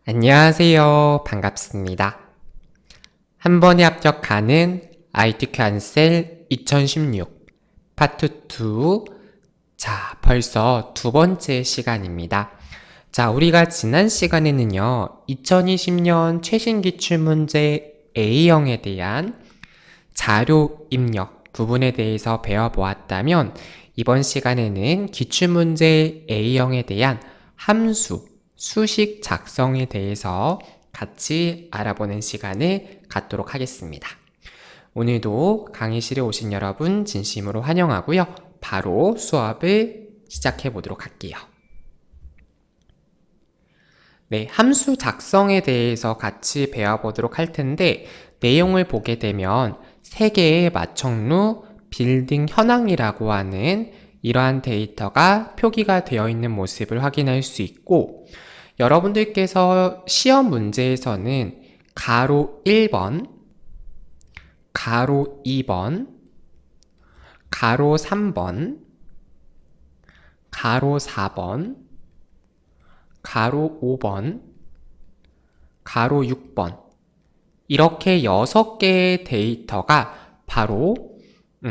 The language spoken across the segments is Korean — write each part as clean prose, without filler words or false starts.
안녕하세요. 반갑습니다. 한 번에 합격하는 IT 캔슬 2016 파트 2. 자, 벌써 두 번째 시간입니다. 자, 우리가 지난 시간에는요, 2020년 최신 기출문제 A형에 대한 자료 입력 부분에 대해서 배워보았다면, 이번 시간에는 기출문제 A형에 대한 함수, 수식 작성에 대해서 같이 알아보는 시간을 갖도록 하겠습니다. 오늘도 강의실에 오신 여러분 진심으로 환영하고요. 바로 수업을 시작해 보도록 할게요. 네, 함수 작성에 대해서 같이 배워보도록 할 텐데, 내용을 보게 되면 세 개의 마청루 빌딩 현황이라고 하는 이러한 데이터가 표기가 되어 있는 모습을 확인할 수 있고, 여러분들께서 시험 문제에서는 가로 1번, 가로 2번, 가로 3번, 가로 4번, 가로 5번, 가로 6번, 이렇게 6개의 데이터가 바로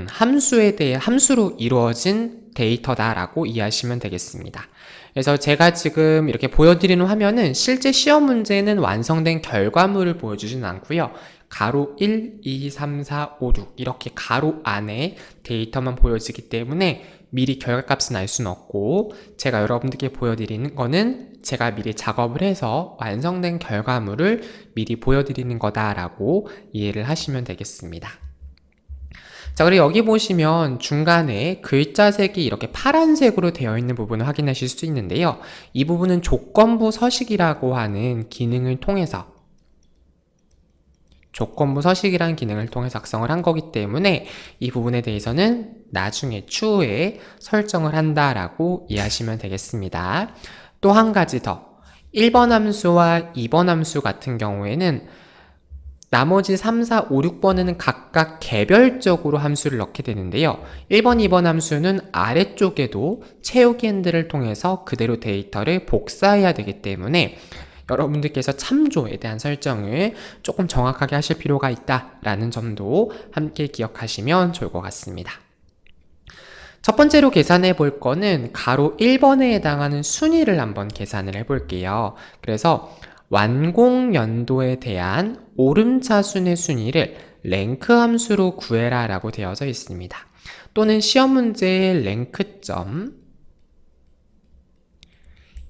함수로 이루어진 데이터다라고 이해하시면 되겠습니다. 그래서 제가 지금 이렇게 보여드리는 화면은 실제 시험 문제는 완성된 결과물을 보여주지는 않고요. 가로 1, 2, 3, 4, 5, 6 이렇게 가로 안에 데이터만 보여지기 때문에 미리 결과값은 알 수는 없고, 제가 여러분들께 보여드리는 거는 제가 미리 작업을 해서 완성된 결과물을 미리 보여드리는 거다라고 이해를 하시면 되겠습니다. 자, 그리고 여기 보시면 중간에 글자색이 이렇게 파란색으로 되어 있는 부분을 확인하실 수 있는데요. 이 부분은 조건부 서식이라고 하는 기능을 통해서 작성을 한 거기 때문에 이 부분에 대해서는 나중에 추후에 설정을 한다라고 이해하시면 되겠습니다. 또 한 가지 더, 1번 함수와 2번 함수 같은 경우에는 나머지 3, 4, 5, 6번에는 각각 개별적으로 함수를 넣게 되는데요. 1번, 2번 함수는 아래쪽에도 채우기 핸들을 통해서 그대로 데이터를 복사해야 되기 때문에 여러분들께서 참조에 대한 설정을 조금 정확하게 하실 필요가 있다라는 점도 함께 기억하시면 좋을 것 같습니다. 첫 번째로 계산해 볼 거는 가로 1번에 해당하는 순위를 한번 계산을 해 볼게요. 그래서 완공 연도에 대한 오름차순의 순위를 랭크 함수로 구해라 라고 되어져 있습니다. 또는 시험 문제의 랭크점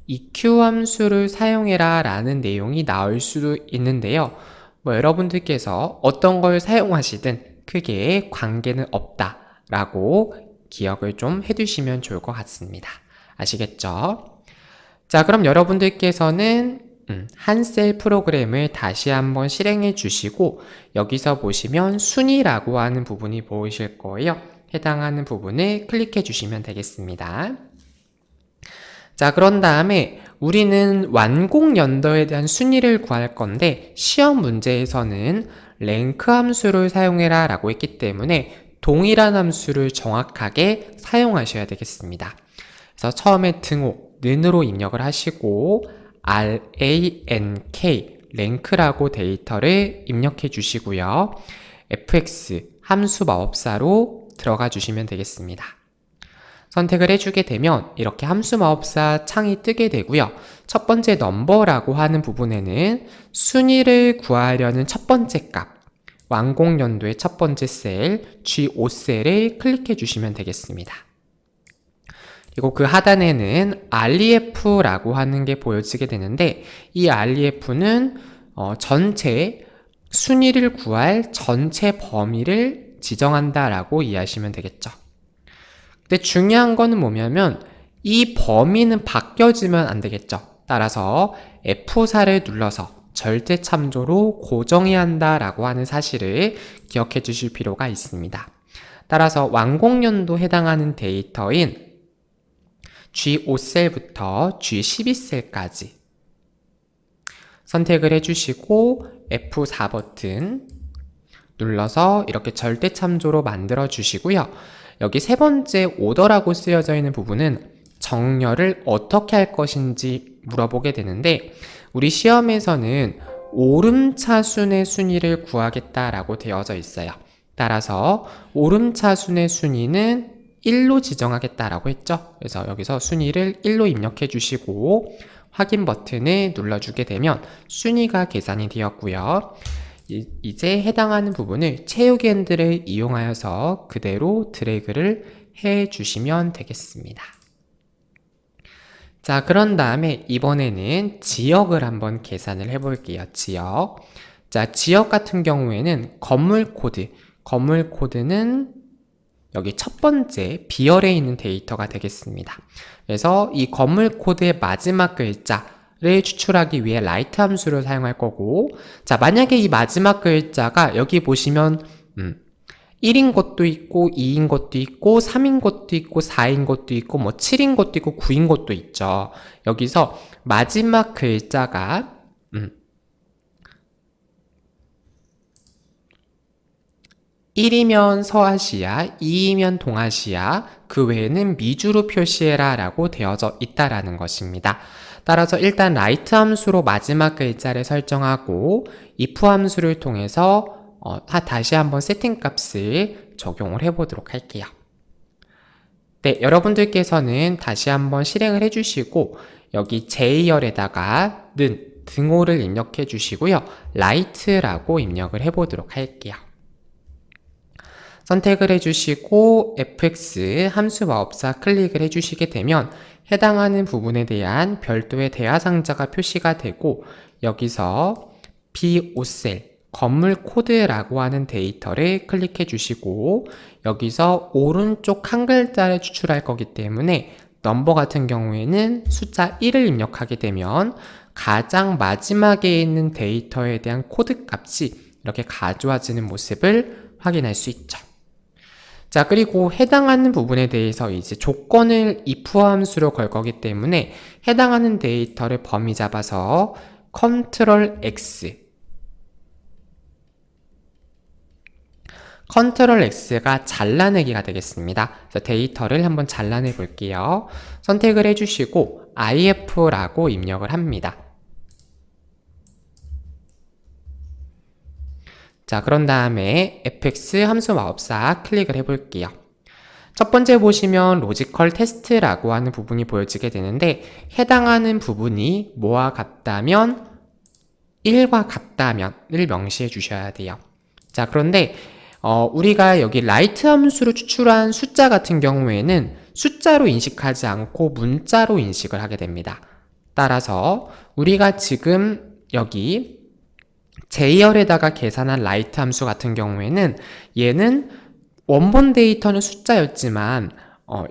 EQ 함수를 사용해라 라는 내용이 나올 수도 있는데요. 여러분들께서 어떤 걸 사용하시든 크게 관계는 없다 라고 기억을 좀 해두시면 좋을 것 같습니다. 아시겠죠? 자, 그럼 여러분들께서는 한 셀 프로그램을 다시 한번 실행해 주시고, 여기서 보시면 순위라고 하는 부분이 보이실 거예요. 해당하는 부분을 클릭해 주시면 되겠습니다. 자, 그런 다음에 우리는 완공 연도에 대한 순위를 구할 건데, 시험 문제에서는 랭크 함수를 사용해라 라고 했기 때문에 동일한 함수를 정확하게 사용하셔야 되겠습니다. 그래서 처음에 등호, 는으로 입력을 하시고 rank, 랭크라고 데이터를 입력해 주시고요. fx, 함수 마법사로 들어가 주시면 되겠습니다. 선택을 해주게 되면 이렇게 함수 마법사 창이 뜨게 되고요. 첫 번째 넘버라고 하는 부분에는 순위를 구하려는 첫 번째 값, 완공 연도의 첫 번째 셀, G5셀을 클릭해 주시면 되겠습니다. 그리고 그 하단에는 REF라고 하는 게 보여지게 되는데, 이 REF는 전체 순위를 구할 전체 범위를 지정한다라고 이해하시면 되겠죠. 근데 중요한 거는 뭐냐면 이 범위는 바뀌어지면 안 되겠죠. 따라서 F4를 눌러서 절대 참조로 고정해야 한다라고 하는 사실을 기억해 주실 필요가 있습니다. 따라서 완공연도 해당하는 데이터인 G5셀부터 G12셀까지 선택을 해주시고 F4 버튼 눌러서 이렇게 절대 참조로 만들어 주시고요. 여기 세 번째 오더라고 쓰여져 있는 부분은 정렬을 어떻게 할 것인지 물어보게 되는데 우리 시험에서는 오름차순의 순위를 구하겠다라고 되어져 있어요. 따라서 오름차순의 순위는 1로 지정하겠다라고 했죠. 그래서 여기서 순위를 1로 입력해 주시고 확인 버튼을 눌러주게 되면 순위가 계산이 되었고요. 이제 해당하는 부분을 채우기 핸들을 이용하여서 그대로 드래그를 해 주시면 되겠습니다. 자, 그런 다음에 이번에는 지역을 한번 계산을 해 볼게요. 지역. 자, 지역 같은 경우에는 건물 코드는 여기 첫 번째 B열에 있는 데이터가 되겠습니다. 그래서 이 건물 코드의 마지막 글자를 추출하기 위해 라이트 함수를 사용할 거고, 자, 만약에 이 마지막 글자가 여기 보시면 1인 것도 있고 2인 것도 있고 3인 것도 있고 4인 것도 있고 뭐 7인 것도 있고 9인 것도 있죠. 여기서 마지막 글자가 1이면 서아시아, 2이면 동아시아, 그 외에는 미주로 표시해라 라고 되어져 있다라는 것입니다. 따라서 일단 라이트 함수로 마지막 글자를 설정하고 if 함수를 통해서 다시 한번 세팅 값을 적용을 해보도록 할게요. 네, 여러분들께서는 다시 한번 실행을 해주시고 여기 J열에다가 는 등호를 입력해 주시고요. 라이트라고 입력을 해보도록 할게요. 선택을 해주시고 fx 함수 마법사 클릭을 해주시게 되면 해당하는 부분에 대한 별도의 대화상자가 표시가 되고 여기서 B5셀 건물 코드라고 하는 데이터를 클릭해 주시고 여기서 오른쪽 한 글자를 추출할 거기 때문에 넘버 같은 경우에는 숫자 1을 입력하게 되면 가장 마지막에 있는 데이터에 대한 코드 값이 이렇게 가져와지는 모습을 확인할 수 있죠. 자, 그리고 해당하는 부분에 대해서 이제 조건을 if 함수로 걸 거기 때문에 해당하는 데이터를 범위 잡아서 컨트롤 X가 잘라내기가 되겠습니다. 그래서 데이터를 한번 잘라내 볼게요. 선택을 해주시고 if라고 입력을 합니다. 자, 그런 다음에 fx 함수 마법사 클릭을 해볼게요. 첫 번째 보시면 로지컬 테스트라고 하는 부분이 보여지게 되는데 해당하는 부분이 뭐와 같다면 1과 같다면을 명시해 주셔야 돼요. 자, 그런데 우리가 여기 라이트 함수로 추출한 숫자 같은 경우에는 숫자로 인식하지 않고 문자로 인식을 하게 됩니다. 따라서 우리가 지금 여기 J열에다가 계산한 라이트 함수 같은 경우에는 얘는 원본 데이터는 숫자였지만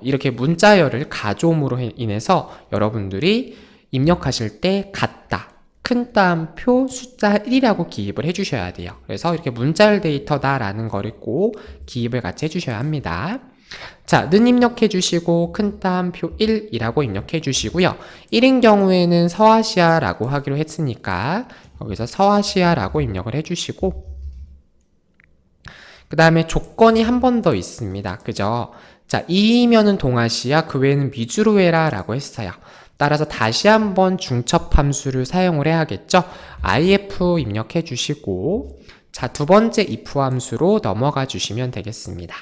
이렇게 문자열을 가져옴으로 인해서 여러분들이 입력하실 때 같다, 큰 따옴표 숫자 1이라고 기입을 해주셔야 돼요. 그래서 이렇게 문자열 데이터다 라는 거를 꼭 기입을 같이 해주셔야 합니다. 자, 는 입력해 주시고 큰 따옴표 1이라고 입력해 주시고요. 1인 경우에는 서아시아라고 하기로 했으니까 여기서 서아시아라고 입력을 해주시고 그 다음에 조건이 한 번 더 있습니다. 그죠? 자, 2이면은 동아시아, 그 외에는 미주로 해라 라고 했어요. 따라서 다시 한번 중첩 함수를 사용을 해야겠죠? if 입력해 주시고 자, 두 번째 if 함수로 넘어가 주시면 되겠습니다.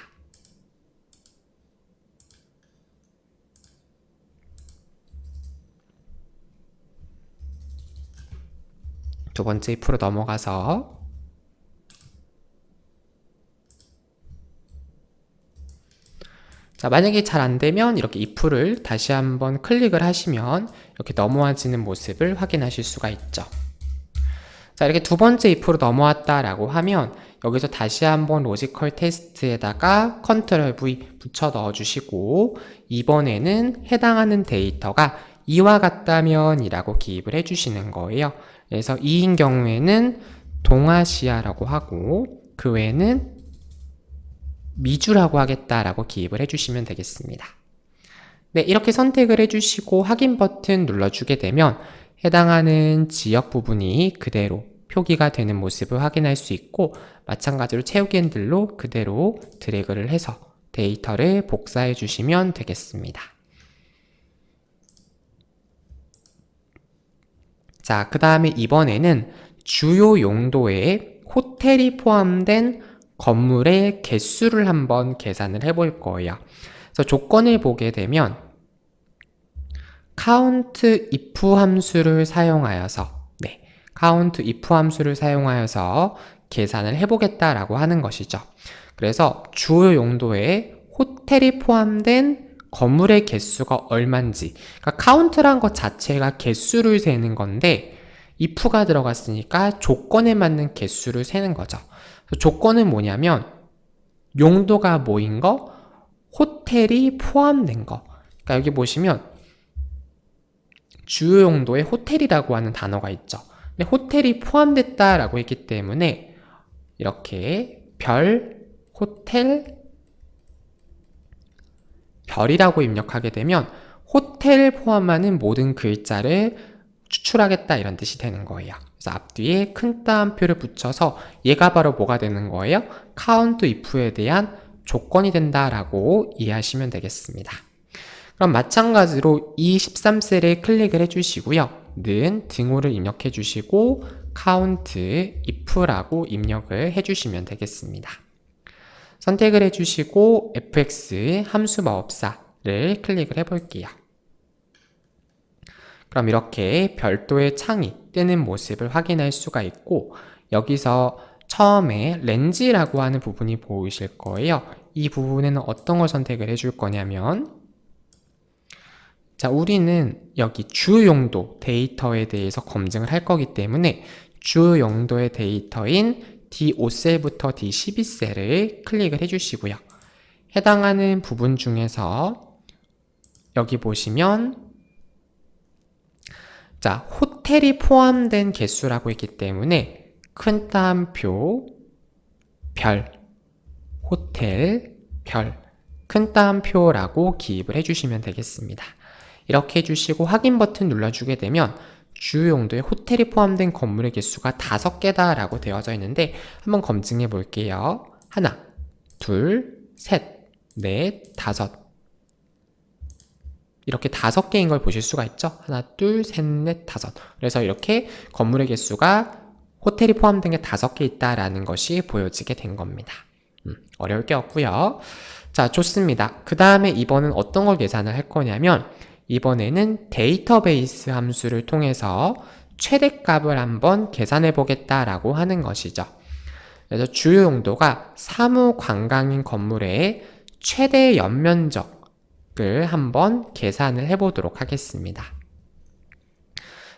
두 번째 if로 넘어가서 자, 만약에 잘 안되면 이렇게 if를 다시 한번 클릭을 하시면 이렇게 넘어와지는 모습을 확인하실 수가 있죠. 자, 이렇게 두 번째 if로 넘어왔다라고 하면 여기서 다시 한번 로지컬 테스트에다가 컨트롤 V 붙여 넣어주시고 이번에는 해당하는 데이터가 2와 같다면 이라고 기입을 해주시는 거예요. 그래서 2인 경우에는 동아시아라고 하고 그 외에는 미주라고 하겠다라고 기입을 해주시면 되겠습니다. 네, 이렇게 선택을 해주시고 확인 버튼 눌러주게 되면 해당하는 지역 부분이 그대로 표기가 되는 모습을 확인할 수 있고 마찬가지로 채우기 핸들로 그대로 드래그를 해서 데이터를 복사해 주시면 되겠습니다. 자, 그 다음에 이번에는 주요 용도에 호텔이 포함된 건물의 개수를 한번 계산을 해볼 거예요. 그래서 조건을 보게 되면 count if 함수를 사용하여서 count if 함수를 사용하여서 계산을 해보겠다라고 하는 것이죠. 그래서 주요 용도에 호텔이 포함된 건물의 개수가 얼만지, 그러니까 count란 것 자체가 개수를 세는 건데 if가 들어갔으니까 조건에 맞는 개수를 세는 거죠. 조건은 뭐냐면 용도가 뭐인 거? 호텔이 포함된 거. 그러니까 여기 보시면 주요 용도에 호텔이라고 하는 단어가 있죠. 근데 호텔이 포함됐다라고 했기 때문에 이렇게 호텔, 별이라고 입력하게 되면 호텔 포함하는 모든 글자를 추출하겠다 이런 뜻이 되는 거예요. 그래서 앞뒤에 큰 따옴표를 붙여서 얘가 바로 뭐가 되는 거예요? count if에 대한 조건이 된다라고 이해하시면 되겠습니다. 그럼 마찬가지로 이 13셀에 클릭을 해주시고요. 는 등호를 입력해 주시고 count if라고 입력을 해주시면 되겠습니다. 선택을 해주시고 fx 함수 마법사를 클릭을 해볼게요. 그럼 이렇게 별도의 창이 뜨는 모습을 확인할 수가 있고 여기서 처음에 렌즈라고 하는 부분이 보이실 거예요. 이 부분에는 어떤 걸 선택을 해줄 거냐면 자, 우리는 여기 주요 용도 데이터에 대해서 검증을 할 거기 때문에 주요 용도의 데이터인 D5셀부터 D12셀을 클릭을 해주시고요. 해당하는 부분 중에서 여기 보시면 자, 호텔이 포함된 개수라고 했기 때문에 큰 따옴표 별, 호텔, 별, 큰 따옴표라고 기입을 해주시면 되겠습니다. 이렇게 해주시고 확인 버튼 눌러주게 되면 주요 용도에 호텔이 포함된 건물의 개수가 5개다 라고 되어져 있는데 한번 검증해 볼게요. 하나, 둘, 셋, 넷, 다섯. 이렇게 5개인 걸 보실 수가 있죠. 하나, 둘, 셋, 넷, 다섯. 그래서 이렇게 건물의 개수가 호텔이 포함된 게 5개 있다라는 것이 보여지게 된 겁니다. 어려울 게 없고요. 자, 좋습니다. 그 다음에 이번은 어떤 걸 계산을 할 거냐면 이번에는 데이터베이스 함수를 통해서 최대값을 한번 계산해 보겠다라고 하는 것이죠. 그래서 주요 용도가 사무관광인 건물의 최대 연면적을 한번 계산을 해 보도록 하겠습니다.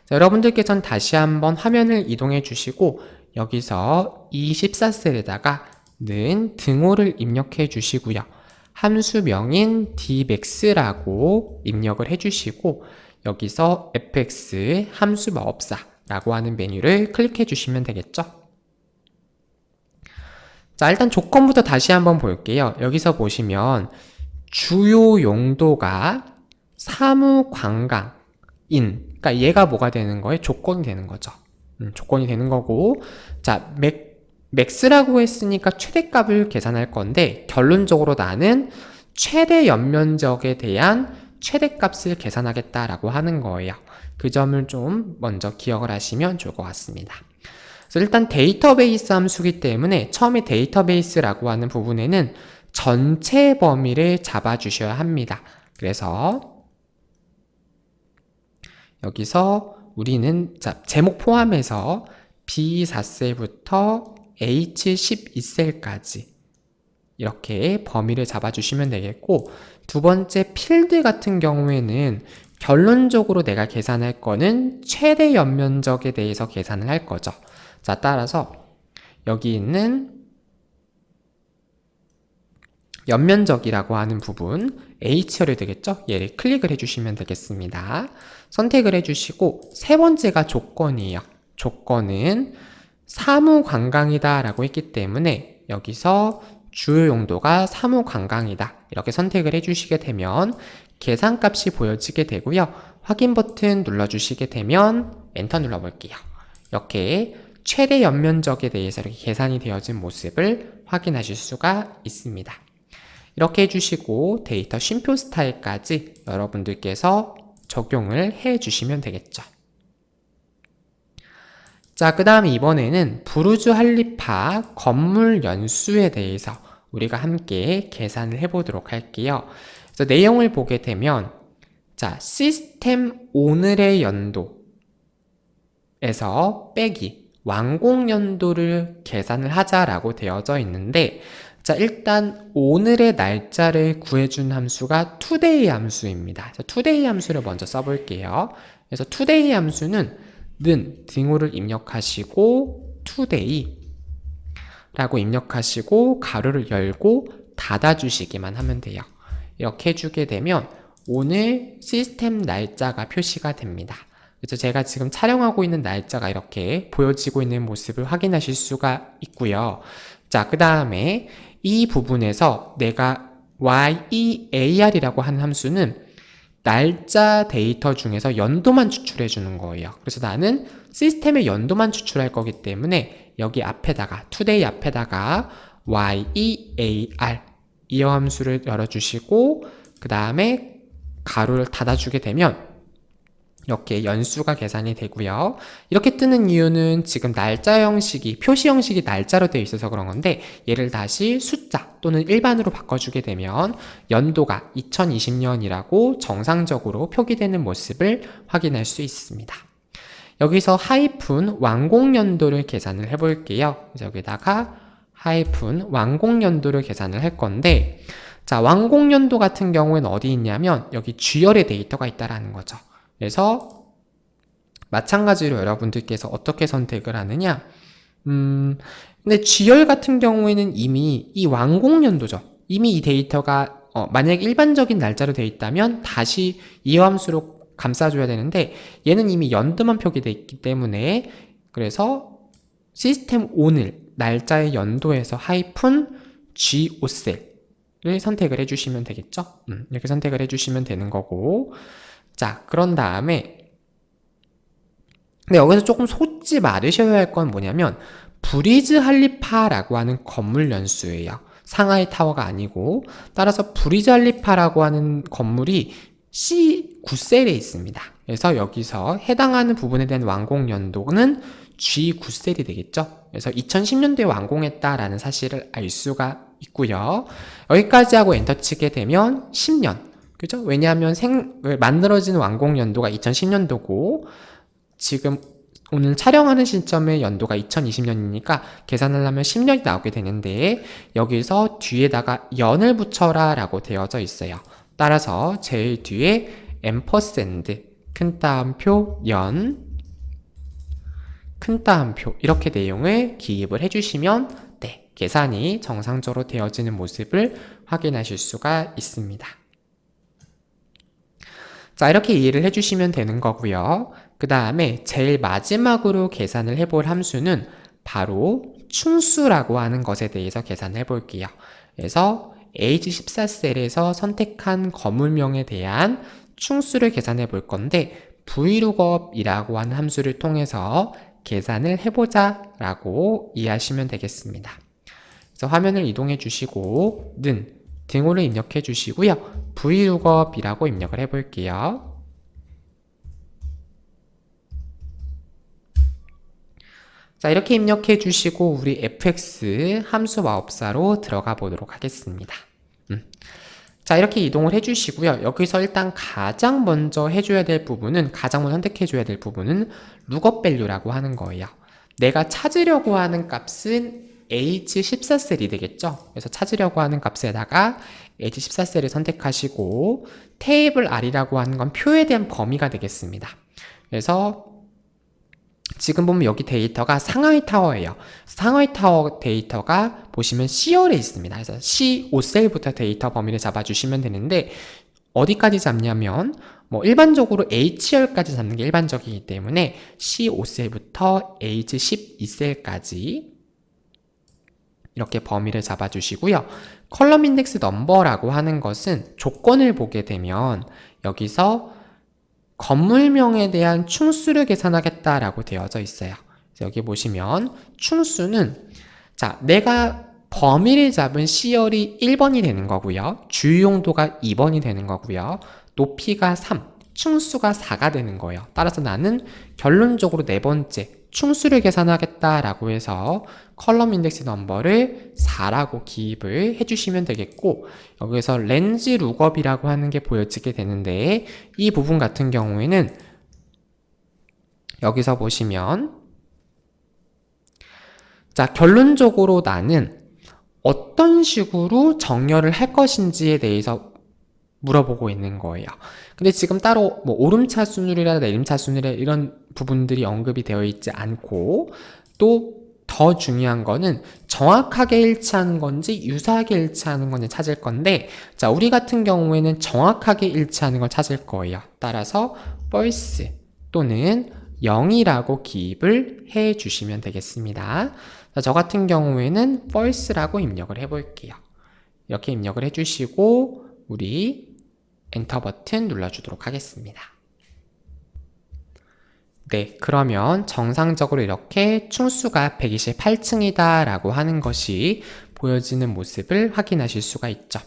자, 여러분들께서는 다시 한번 화면을 이동해 주시고 여기서 이 14셀에다가 는 등호를 입력해 주시고요. 함수명인 dmax라고 입력을 해주시고 여기서 fx 함수 마법사라고 하는 메뉴를 클릭해 주시면 되겠죠. 자, 일단 조건부터 다시 한번 볼게요. 여기서 보시면 주요 용도가 사무관광인, 그러니까 얘가 뭐가 되는 거예요? 조건이 되는 거죠. 조건이 되는 거고, 자, 맥스라고 했으니까 최대값을 계산할 건데 결론적으로 나는 최대 연면적에 대한 최대값을 계산하겠다라고 하는 거예요. 그 점을 좀 먼저 기억을 하시면 좋을 것 같습니다. 그래서 일단 데이터베이스 함수이기 때문에 처음에 데이터베이스라고 하는 부분에는 전체 범위를 잡아주셔야 합니다. 그래서 여기서 우리는 자, 제목 포함해서 B4셀부터 H12셀까지 이렇게 범위를 잡아주시면 되겠고 두 번째 필드 같은 경우에는 결론적으로 내가 계산할 거는 최대 연면적에 대해서 계산을 할 거죠. 자, 따라서 여기 있는 연면적이라고 하는 부분 H열이 되겠죠? 얘를 클릭을 해주시면 되겠습니다. 선택을 해주시고 세 번째가 조건이에요. 조건은 사무관광이다 라고 했기 때문에 여기서 주요 용도가 사무관광이다 이렇게 선택을 해주시게 되면 계산값이 보여지게 되고요. 확인 버튼 눌러주시게 되면 엔터 눌러볼게요. 이렇게 최대 연면적에 대해서 이렇게 계산이 되어진 모습을 확인하실 수가 있습니다. 이렇게 해주시고 데이터 쉼표 스타일까지 여러분들께서 적용을 해 주시면 되겠죠. 자, 그 다음에 이번에는 부르주 할리파 건물 연수에 대해서 우리가 함께 계산을 해보도록 할게요. 그래서 내용을 보게 되면, 자, 시스템 오늘의 연도에서 빼기 완공 연도를 계산을 하자라고 되어져 있는데, 자, 일단 오늘의 날짜를 구해준 함수가 today 함수입니다. today 함수를 먼저 써볼게요. 그래서 today 함수는 는 등호를 입력하시고 today 라고 입력하시고 가로를 열고 닫아주시기만 하면 돼요. 이렇게 해주게 되면 오늘 시스템 날짜가 표시가 됩니다. 그래서 제가 지금 촬영하고 있는 날짜가 이렇게 보여지고 있는 모습을 확인하실 수가 있고요. 자, 그 다음에 이 부분에서 내가 YEAR이라고 하는 함수는 날짜 데이터 중에서 연도만 추출해 주는 거예요. 그래서 나는 시스템의 연도만 추출할 거기 때문에 여기 앞에다가 today 앞에다가 YEAR 이 함수를 열어주시고 그 다음에 가로를 닫아주게 되면 이렇게 연수가 계산이 되고요. 이렇게 뜨는 이유는 지금 날짜 형식이, 표시 형식이 날짜로 되어 있어서 그런 건데 얘를 다시 숫자 또는 일반으로 바꿔주게 되면 연도가 2020년이라고 정상적으로 표기되는 모습을 확인할 수 있습니다. 여기서 하이픈 완공연도를 계산을 해볼게요. 그래서 여기다가 하이픈 완공연도를 계산을 할 건데, 자, 완공연도 같은 경우에는 어디 있냐면 여기 G열의 데이터가 있다라는 거죠. 그래서 마찬가지로 여러분들께서 어떻게 선택을 하느냐, 근데 G열 같은 경우에는 이미 이 완공연도죠. 이미 이 데이터가 만약에 일반적인 날짜로 되어 있다면 다시 이 함수로 감싸줘야 되는데 얘는 이미 연도만 표기되어 있기 때문에, 그래서 시스템 오늘 날짜의 연도에서 하이픈 G5셀을 선택을 해주시면 되겠죠. 이렇게 선택을 해주시면 되는 거고, 자, 그런 다음에 근데 여기서 조금 속지 말으셔야 할 건 뭐냐면 브리즈 할리파라고 하는 건물 연수예요. 상하이 타워가 아니고, 따라서 브리즈 할리파라고 하는 건물이 C9셀에 있습니다. 그래서 여기서 해당하는 부분에 대한 완공 연도는 G9셀이 되겠죠. 그래서 2010년도에 완공했다라는 사실을 알 수가 있고요. 여기까지 하고 엔터 치게 되면 10년. 그죠? 왜냐하면 만들어진 완공 연도가 2010년도고, 지금 오늘 촬영하는 시점의 연도가 2020년이니까 계산을 하면 10년이 나오게 되는데, 여기서 뒤에다가 연을 붙여라 라고 되어져 있어요. 따라서 제일 뒤에 앰퍼샌드, 큰 따옴표, 연, 큰 따옴표 이렇게 내용을 기입을 해주시면 계산이 정상적으로 되어지는 모습을 확인하실 수가 있습니다. 자, 이렇게 이해를 해주시면 되는 거고요. 그 다음에 제일 마지막으로 계산을 해볼 함수는 바로 충수라고 하는 것에 대해서 계산을 해볼게요. 그래서 H14셀에서 선택한 건물명에 대한 충수를 계산해 볼 건데 VLOOKUP이라고 하는 함수를 통해서 계산을 해보자 라고 이해하시면 되겠습니다. 그래서 화면을 이동해 주시고 는 등호를 입력해 주시고요. VLOOKUP이라고 입력을 해볼게요. 자, 이렇게 입력해 주시고 우리 fx 함수 마법사로 들어가 보도록 하겠습니다. 자, 이렇게 이동을 해 주시고요. 여기서 일단 가장 먼저 해줘야 될 부분은, 가장 먼저 선택해 줘야 될 부분은 lookup value라고 하는 거예요. 내가 찾으려고 하는 값은 H14셀이 되겠죠. 그래서 찾으려고 하는 값에다가 H14셀을 선택하시고 테이블 R이라고 하는 건 표에 대한 범위가 되겠습니다. 그래서 지금 보면 여기 데이터가 상하이 타워예요. 상하이 타워 데이터가 보시면 C열에 있습니다. 그래서 C5셀부터 데이터 범위를 잡아주시면 되는데 어디까지 잡냐면 일반적으로 H열까지 잡는 게 일반적이기 때문에 C5셀부터 H12셀까지 이렇게 범위를 잡아주시고요. 컬럼 인덱스 넘버라고 하는 것은 조건을 보게 되면 여기서 건물명에 대한 충수를 계산하겠다라고 되어져 있어요. 그래서 여기 보시면 충수는, 자, 내가 범위를 잡은 C열이 1번이 되는 거고요. 주유용도가 2번이 되는 거고요. 높이가 3, 충수가 4가 되는 거예요. 따라서 나는 결론적으로 네 번째 충수를 계산하겠다라고 해서 컬럼 인덱스 넘버를 4라고 기입을 해주시면 되겠고, 여기서 렌즈 룩업이라고 하는 게 보여지게 되는데, 이 부분 같은 경우에는 여기서 보시면, 자, 결론적으로 나는 어떤 식으로 정렬을 할 것인지에 대해서 물어보고 있는 거예요. 근데 지금 따로 뭐 오름차 순율이나 내림차 순율 이런 부분들이 언급이 되어 있지 않고, 또 더 중요한 거는 정확하게 일치하는 건지 유사하게 일치하는 건지 찾을 건데, 자, 우리 같은 경우에는 정확하게 일치하는 걸 찾을 거예요. 따라서 false 또는 0이라고 기입을 해 주시면 되겠습니다. 자, 저 같은 경우에는 false라고 입력을 해 볼게요. 이렇게 입력을 해 주시고 우리 엔터 버튼 눌러주도록 하겠습니다. 네, 그러면 정상적으로 이렇게 충수가 128층이다 라고 하는 것이 보여지는 모습을 확인하실 수가 있죠.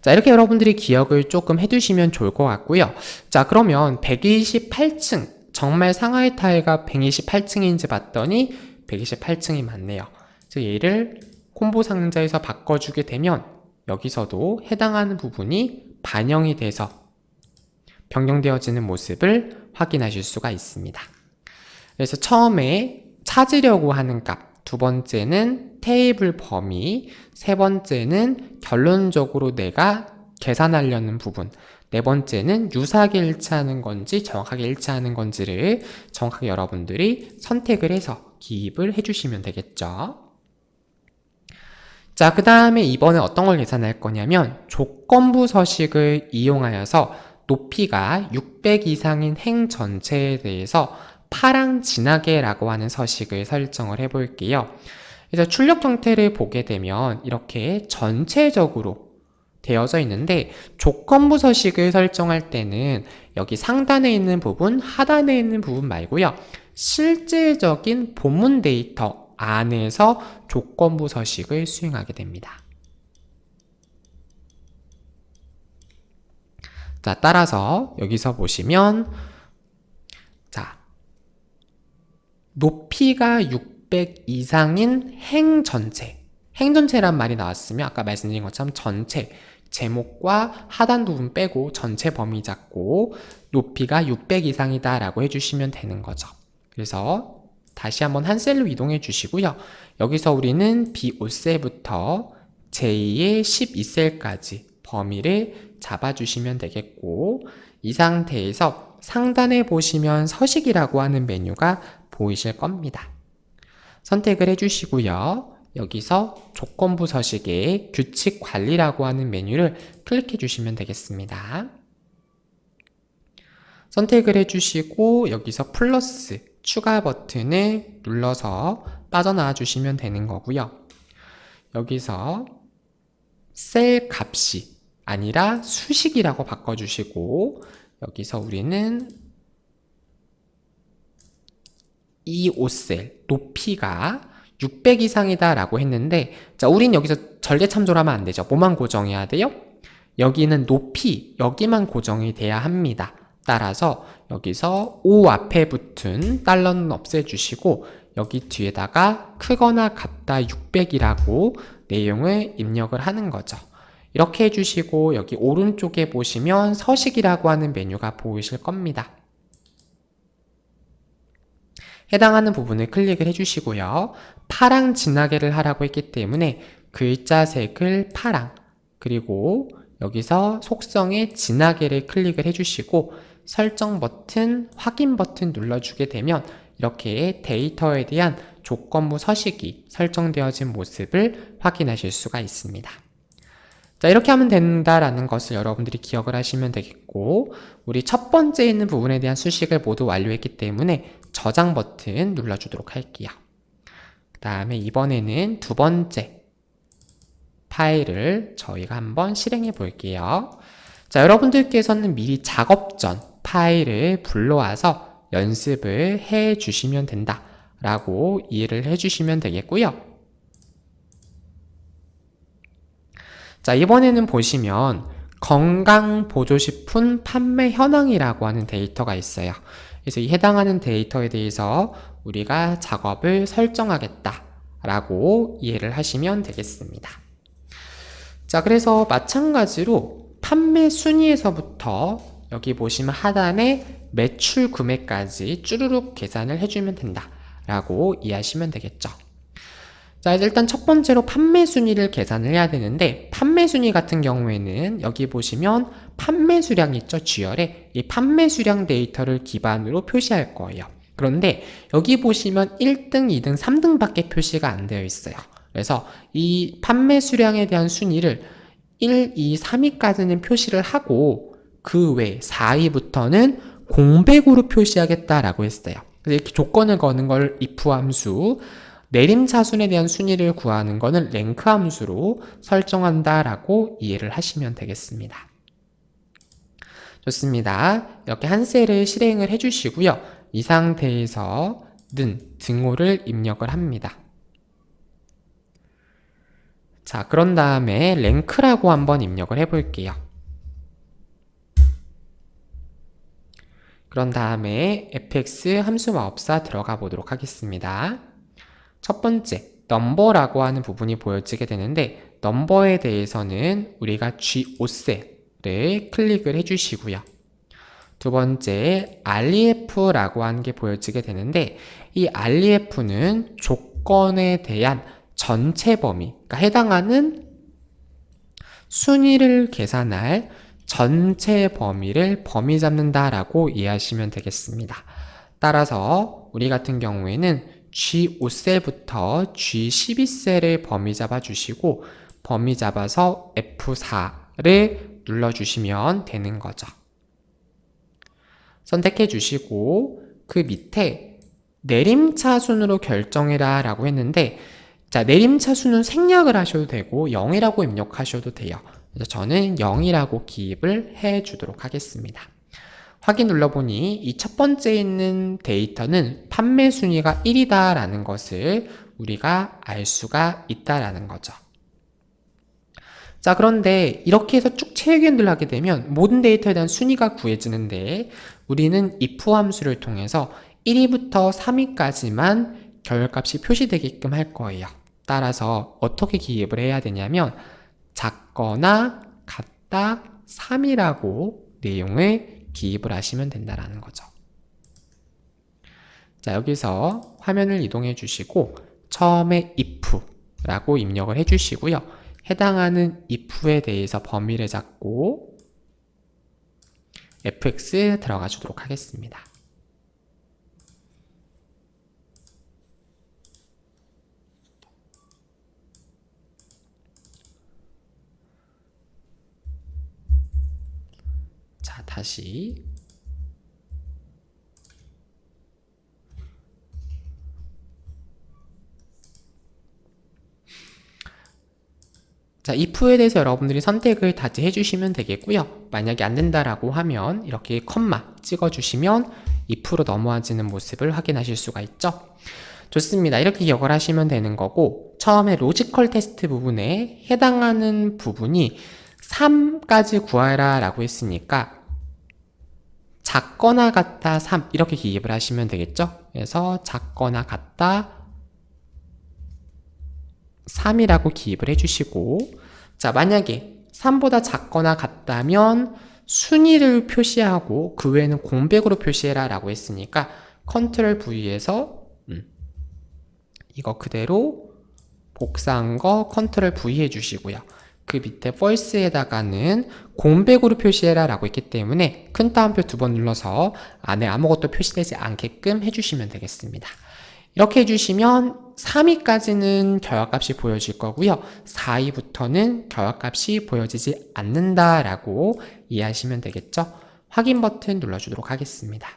자, 이렇게 여러분들이 기억을 조금 해두시면 좋을 것 같고요. 자, 그러면 128층, 정말 상하이 타일가 128층인지 봤더니 128층이 맞네요. 그래서 얘를 콤보 상자에서 바꿔주게 되면 여기서도 해당하는 부분이 반영이 돼서 변경되어지는 모습을 확인하실 수가 있습니다. 그래서 처음에 찾으려고 하는 값, 두 번째는 테이블 범위, 세 번째는 결론적으로 내가 계산하려는 부분, 네 번째는 유사하게 일치하는 건지 정확하게 일치하는 건지를 정확하게 여러분들이 선택을 해서 기입을 해주시면 되겠죠. 자, 그 다음에 이번에 어떤 걸 계산할 거냐면 조건부 서식을 이용하여서 높이가 600 이상인 행 전체에 대해서 파랑 진하게 라고 하는 서식을 설정을 해 볼게요. 그래서 출력 형태를 보게 되면 이렇게 전체적으로 되어져 있는데, 조건부 서식을 설정할 때는 여기 상단에 있는 부분, 하단에 있는 부분 말고요, 실질적인 본문 데이터 안에서 조건부 서식을 수행하게 됩니다. 자, 따라서 여기서 보시면, 자, 높이가 600 이상인 행 전체란 말이 나왔으면 아까 말씀드린 것처럼 전체, 제목과 하단 부분 빼고 전체 범위 잡고 높이가 600 이상이다 라고 해주시면 되는 거죠. 그래서 다시 한번 한 셀로 이동해 주시고요. 여기서 우리는 B5셀부터 제2의 12셀까지 범위를 잡아주시면 되겠고, 이 상태에서 상단에 보시면 서식이라고 하는 메뉴가 보이실 겁니다. 선택을 해주시고요. 여기서 조건부 서식에 규칙 관리라고 하는 메뉴를 클릭해 주시면 되겠습니다. 선택을 해주시고 여기서 플러스 추가 버튼을 눌러서 빠져나와 주시면 되는 거고요. 여기서 셀 값이 아니라 수식이라고 바꿔주시고, 여기서 우리는 이 5셀 높이가 600 이상이다 라고 했는데, 자, 우린 여기서 절대참조하면 안 되죠. 뭐만 고정해야 돼요? 여기는 높이, 여기만 고정이 돼야 합니다. 따라서 여기서 5 앞에 붙은 달러는 없애주시고 여기 뒤에다가 크거나 같다 600이라고 내용을 입력을 하는 거죠. 이렇게 해주시고 여기 오른쪽에 보시면 서식이라고 하는 메뉴가 보이실 겁니다. 해당하는 부분을 클릭을 해주시고요. 파랑 진하게를 하라고 했기 때문에 글자 색을 파랑, 그리고 여기서 속성에 진하게를 클릭을 해주시고 설정 버튼, 확인 버튼 눌러주게 되면 이렇게 데이터에 대한 조건부 서식이 설정되어진 모습을 확인하실 수가 있습니다. 자, 이렇게 하면 된다라는 것을 여러분들이 기억을 하시면 되겠고, 우리 첫 번째 있는 부분에 대한 수식을 모두 완료했기 때문에 저장 버튼 눌러주도록 할게요. 그 다음에 이번에는 두 번째 파일을 저희가 한번 실행해 볼게요. 자, 여러분들께서는 미리 작업 전 파일을 불러와서 연습을 해 주시면 된다 라고 이해를 해 주시면 되겠고요. 자, 이번에는 보시면 건강보조식품 판매 현황이라고 하는 데이터가 있어요. 그래서 이 해당하는 데이터에 대해서 우리가 작업을 설정하겠다 라고 이해를 하시면 되겠습니다. 자, 그래서 마찬가지로 판매 순위에서부터 여기 보시면 하단에 매출 금액까지 쭈루룩 계산을 해주면 된다 라고 이해하시면 되겠죠. 자, 일단 첫 번째로 판매 순위를 계산을 해야 되는데, 판매 순위 같은 경우에는 여기 보시면 판매 수량 있죠, G열에. 이 판매 수량 데이터를 기반으로 표시할 거예요. 그런데 여기 보시면 1등, 2등, 3등밖에 표시가 안 되어 있어요. 그래서 이 판매 수량에 대한 순위를 1, 2, 3위까지는 표시를 하고 그 외 4위부터는 공백으로 표시하겠다라고 했어요. 그래서 이렇게 조건을 거는 걸 if 함수, 내림차순에 대한 순위를 구하는 거는 랭크 함수로 설정한다라고 이해를 하시면 되겠습니다. 좋습니다. 이렇게 한 셀을 실행을 해주시고요. 이 상태에서 는 등호를 입력을 합니다. 자, 그런 다음에 랭크라고 한번 입력을 해볼게요. 그런 다음에 fx 함수 마법사 들어가 보도록 하겠습니다. 첫 번째, 넘버라고 하는 부분이 보여지게 되는데, 넘버에 대해서는 우리가 G5셀을 클릭을 해주시고요. 두 번째, REF라고 하는 게 보여지게 되는데, 이 REF는 조건에 대한 전체 범위, 그러니까 해당하는 순위를 계산할 전체 범위를 범위 잡는다라고 이해하시면 되겠습니다. 따라서 우리 같은 경우에는 G5셀부터 G12셀을 범위 잡아 주시고, 범위 잡아서 F4를 눌러주시면 되는 거죠. 선택해 주시고 그 밑에 내림차순으로 결정해라 라고 했는데, 자, 내림차순은 생략을 하셔도 되고 0이라고 입력하셔도 돼요. 그래서 저는 0이라고 기입을 해 주도록 하겠습니다. 확인 눌러보니 이 첫 번째에 있는 데이터는 판매 순위가 1이다 라는 것을 우리가 알 수가 있다라는 거죠. 자, 그런데 이렇게 해서 쭉 체육연들을 하게 되면 모든 데이터에 대한 순위가 구해지는데, 우리는 if 함수를 통해서 1위부터 3위까지만 결과값이 표시되게끔 할 거예요. 따라서 어떻게 기입을 해야 되냐면 작거나 같다 3이라고 내용을 기입을 하시면 된다라는 거죠. 자, 여기서 화면을 이동해 주시고 처음에 if라고 입력을 해 주시고요. 해당하는 if에 대해서 범위를 잡고 fx 들어가 주도록 하겠습니다. 자, 다시 자, if에 대해서 여러분들이 선택을 다시 해주시면 되겠고요. 만약에 안 된다라고 하면 이렇게 컴마 찍어주시면 if로 넘어와지는 모습을 확인하실 수가 있죠. 좋습니다. 이렇게 기억을 하시면 되는 거고, 처음에 로지컬 테스트 부분에 해당하는 부분이 3까지 구하라 라고 했으니까 작거나 같다 3 이렇게 기입을 하시면 되겠죠. 그래서 작거나 같다 3이라고 기입을 해주시고, 자, 만약에 3보다 작거나 같다면 순위를 표시하고 그 외에는 공백으로 표시해라 라고 했으니까 컨트롤 V에서 이거 그대로 복사한 거 컨트롤 V 해주시고요. 그 밑에 false에다가는 공백으로 표시해라 라고 했기 때문에 큰 따옴표 2번 눌러서 안에 아무것도 표시되지 않게끔 해주시면 되겠습니다. 이렇게 해주시면 3위까지는 결과값이 보여질 거고요. 4위부터는 결과값이 보여지지 않는다라고 이해하시면 되겠죠. 확인 버튼 눌러주도록 하겠습니다.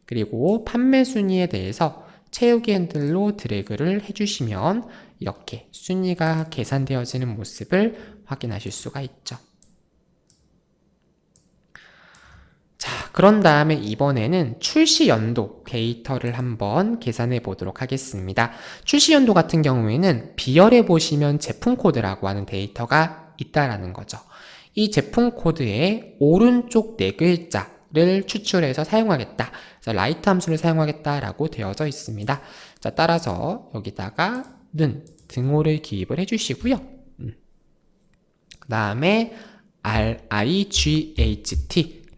그리고 판매 순위에 대해서 채우기 핸들로 드래그를 해주시면 이렇게 순위가 계산되어지는 모습을 확인하실 수가 있죠. 자, 그런 다음에 이번에는 출시 연도 데이터를 한번 계산해 보도록 하겠습니다. 출시 연도 같은 경우에는 B열에 보시면 제품 코드라고 하는 데이터가 있다라는 거죠. 이 제품 코드의 오른쪽 4글자 데이터를 추출해서 사용하겠다. 그래서 라이트 함수를 사용하겠다라고 되어져 있습니다. 자, 따라서 여기다가 는 등호를 기입을 해주시고요. 그 다음에 RIGHT,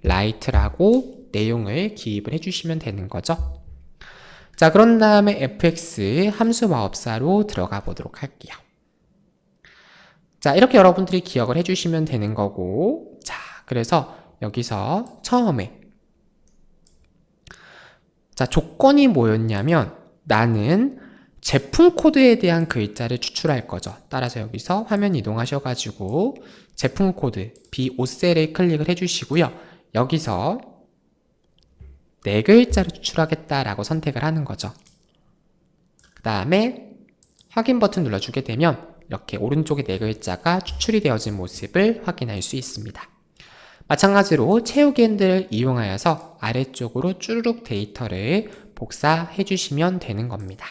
라이트라고 내용을 기입을 해주시면 되는 거죠. 자, 그런 다음에 fx 함수 마법사로 들어가 보도록 할게요. 자, 이렇게 여러분들이 기억을 해주시면 되는 거고, 자, 그래서 여기서 처음에 자, 조건이 뭐였냐면 나는 제품 코드에 대한 글자를 추출할 거죠. 따라서 여기서 화면 이동하셔가지고 제품 코드 B5셀을 클릭을 해주시고요. 여기서 네 글자를 추출하겠다라고 선택을 하는 거죠. 그 다음에 확인 버튼 눌러주게 되면 이렇게 오른쪽에 네 글자가 추출이 되어진 모습을 확인할 수 있습니다. 마찬가지로 채우기 핸들을 이용하여서 아래쪽으로 쭈르륵 데이터를 복사해 주시면 되는 겁니다.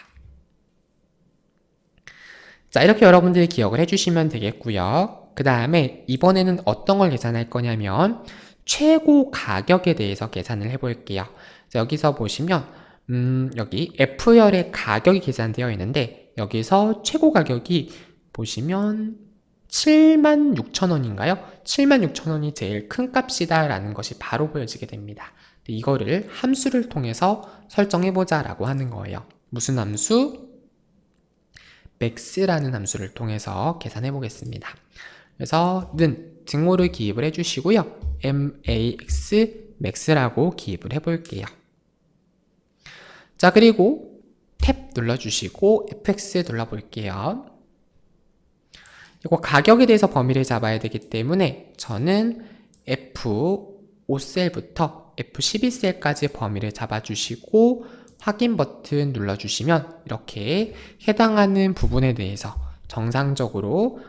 자, 이렇게 여러분들이 기억을 해주시면 되겠고요. 그 다음에 이번에는 어떤 걸 계산할 거냐면 최고 가격에 대해서 계산을 해볼게요. 자, 여기서 보시면 여기 F열의 가격이 계산되어 있는데 여기서 최고 가격이 보시면 76,000원인가요? 76,000원이 제일 큰 값이다 라는 것이 바로 보여지게 됩니다. 이거를 함수를 통해서 설정해보자 라고 하는 거예요. 무슨 함수? max라는 함수를 통해서 계산해 보겠습니다. 그래서 는 등호를 기입을 해주시고요. max라고 기입을 해볼게요. 자, 그리고 탭 눌러주시고 fx 눌러볼게요. 이거 가격에 대해서 범위를 잡아야 되기 때문에 저는 F5셀부터 F12셀까지 범위를 잡아주시고 확인 버튼 눌러주시면 이렇게 해당하는 부분에 대해서 정상적으로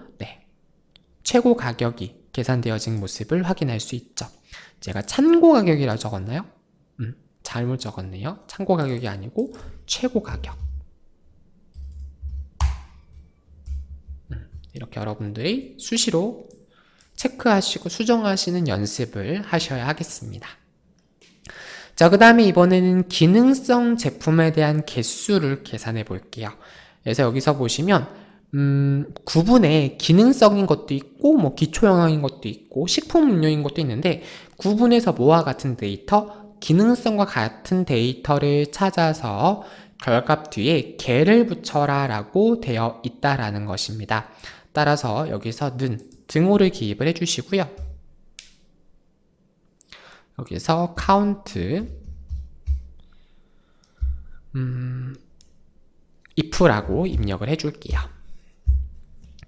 최고 가격이 계산되어진 모습을 확인할 수 있죠. 제가 참고 가격이라고 적었나요? 잘못 적었네요. 참고 가격이 아니고 최고 가격. 이렇게 여러분들이 수시로 체크하시고 수정하시는 연습을 하셔야 하겠습니다. 자, 그 다음에 이번에는 기능성 제품에 대한 개수를 계산해 볼게요. 그래서 여기서 보시면 구분에 기능성인 것도 있고 뭐 기초 영역인 것도 있고 식품 음료인 것도 있는데 구분해서 뭐와 같은 데이터, 기능성과 같은 데이터를 찾아서 결값 뒤에 개를 붙여라 라고 되어 있다라는 것입니다. 따라서 여기서 는 등호를 기입을 해주시고요. 여기서 count if라고 입력을 해줄게요.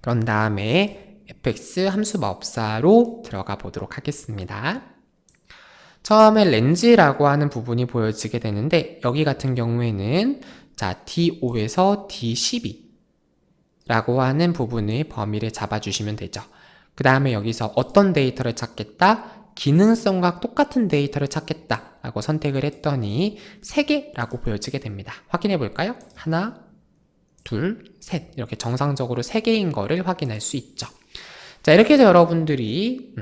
그런 다음에 fx 함수 마법사로 들어가 보도록 하겠습니다. 처음에 렌즈라고 하는 부분이 보여지게 되는데 여기 같은 경우에는 자 D5에서 D12 라고 하는 부분의 범위를 잡아주시면 되죠. 그 다음에 여기서 어떤 데이터를 찾겠다? 기능성과 똑같은 데이터를 찾겠다 라고 선택을 했더니 3개라고 보여지게 됩니다. 확인해 볼까요? 하나, 둘, 셋 이렇게 정상적으로 3개인 거를 확인할 수 있죠. 자, 이렇게 해서 여러분들이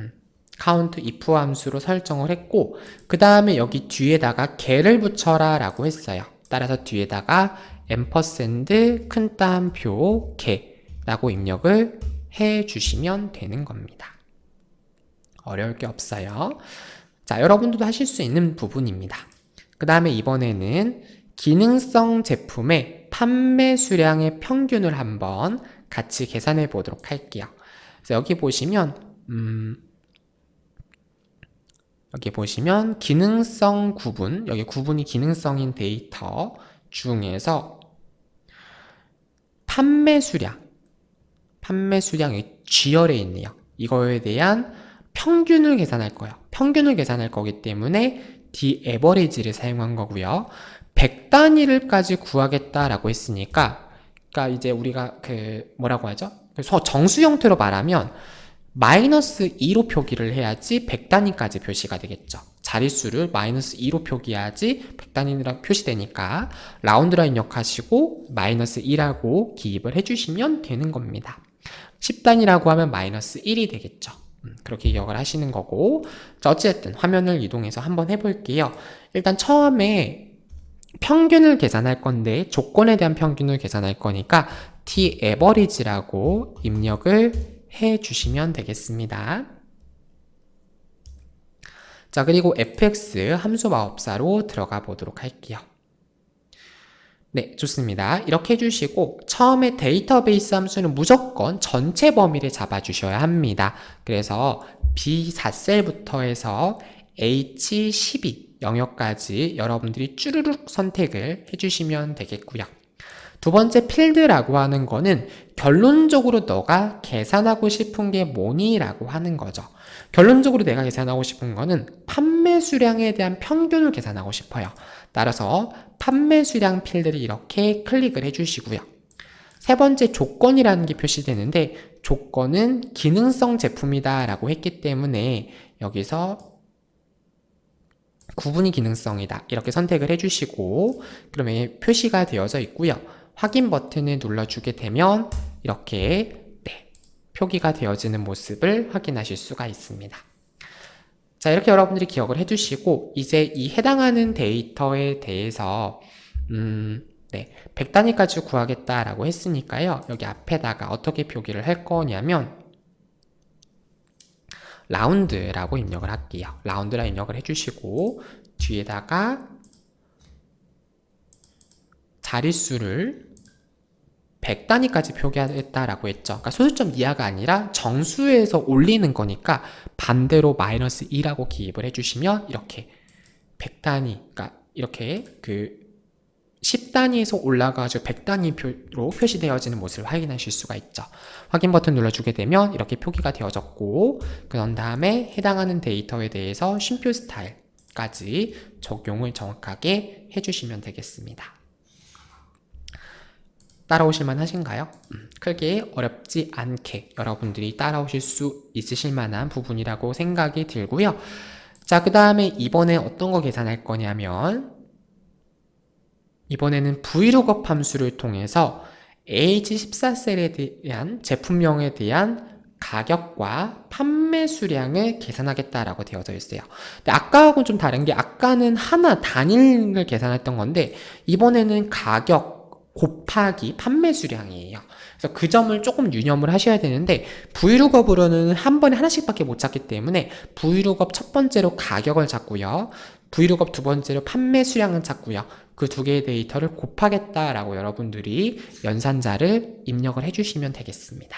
count if 함수로 설정을 했고 그 다음에 여기 뒤에다가 개를 붙여라 라고 했어요. 따라서 뒤에다가 앰퍼샌드 큰 따옴표 개라고 입력을 해 주시면 되는 겁니다. 어려울 게 없어요. 자, 여러분들도 하실 수 있는 부분입니다. 그 다음에 이번에는 기능성 제품의 판매 수량의 평균을 한번 같이 계산해 보도록 할게요. 그래서 여기 보시면 기능성 구분, 여기 구분이 기능성인 데이터 중에서 판매 수량이 G열에 있네요. 이거에 대한 평균을 계산할 거예요. 평균을 계산할 거기 때문에 D-average를 사용한 거고요. 100단위를까지 구하겠다라고 했으니까, 그러니까 이제 우리가 뭐라고 하죠? 정수 형태로 말하면 마이너스 2로 표기를 해야지 100단위까지 표시가 되겠죠. 자릿수를 마이너스 2로 표기해야지 100단위라 표시되니까 라운드라 입력하시고 마이너스 2라고 기입을 해주시면 되는 겁니다. 10단위라고 하면 마이너스 1이 되겠죠. 그렇게 기억을 하시는 거고, 자, 어쨌든 화면을 이동해서 한번 해볼게요. 일단 처음에 평균을 계산할 건데 조건에 대한 평균을 계산할 거니까 t-average라고 입력을 해 주시면 되겠습니다. 자, 그리고 fx 함수 마법사로 들어가 보도록 할게요. 네, 좋습니다. 이렇게 해주시고 처음에 데이터베이스 함수는 무조건 전체 범위를 잡아주셔야 합니다. 그래서 B4셀부터 해서 H12 영역까지 여러분들이 쭈르륵 선택을 해주시면 되겠고요. 두 번째 필드라고 하는 거는 결론적으로 너가 계산하고 싶은 게 뭐니? 라고 하는 거죠. 결론적으로 내가 계산하고 싶은 거는 판매 수량에 대한 평균을 계산하고 싶어요. 따라서 판매 수량 필드를 이렇게 클릭을 해주시고요. 세 번째 조건이라는 게 표시되는데 조건은 기능성 제품이다 라고 했기 때문에 여기서 구분이 기능성이다 이렇게 선택을 해주시고 그러면 표시가 되어져 있고요. 확인 버튼을 눌러주게 되면 이렇게 표기가 되어지는 모습을 확인하실 수가 있습니다. 자, 이렇게 여러분들이 기억을 해두시고 이제 이 해당하는 데이터에 대해서 100단위까지 구하겠다라고 했으니까요. 여기 앞에다가 어떻게 표기를 할 거냐면 라운드라고 입력을 할게요. 라운드라 입력을 해주시고 뒤에다가 자릿수를 100단위까지 표기하겠다라고 했죠. 그러니까 소수점 이하가 아니라 정수에서 올리는 거니까 반대로 마이너스 2라고 기입을 해주시면 이렇게 100단위, 그러니까 이렇게 10단위에서 올라가서 100단위로 표시되어지는 모습을 확인하실 수가 있죠. 확인 버튼 눌러주게 되면 이렇게 표기가 되어졌고 그런 다음에 해당하는 데이터에 대해서 쉼표 스타일까지 적용을 정확하게 해주시면 되겠습니다. 따라오실만 하신가요? 크게 어렵지 않게 여러분들이 따라오실 수 있으실 만한 부분이라고 생각이 들고요. 자, 그 다음에 이번에 어떤 거 계산할 거냐면 이번에는 vlookup 함수를 통해서 H14셀에 대한 제품명에 대한 가격과 판매 수량을 계산하겠다라고 되어져 있어요. 근데 아까하고는 좀 다른 게 아까는 하나 단일을 계산했던 건데 이번에는 가격 곱하기 판매 수량이에요. 그래서 그 점을 조금 유념을 하셔야 되는데 vlookup으로는 한 번에 하나씩밖에 못 찾기 때문에 vlookup 첫 번째로 가격을 찾고요. vlookup 두 번째로 판매 수량을 찾고요. 그 두 개의 데이터를 곱하겠다라고 여러분들이 연산자를 입력을 해주시면 되겠습니다.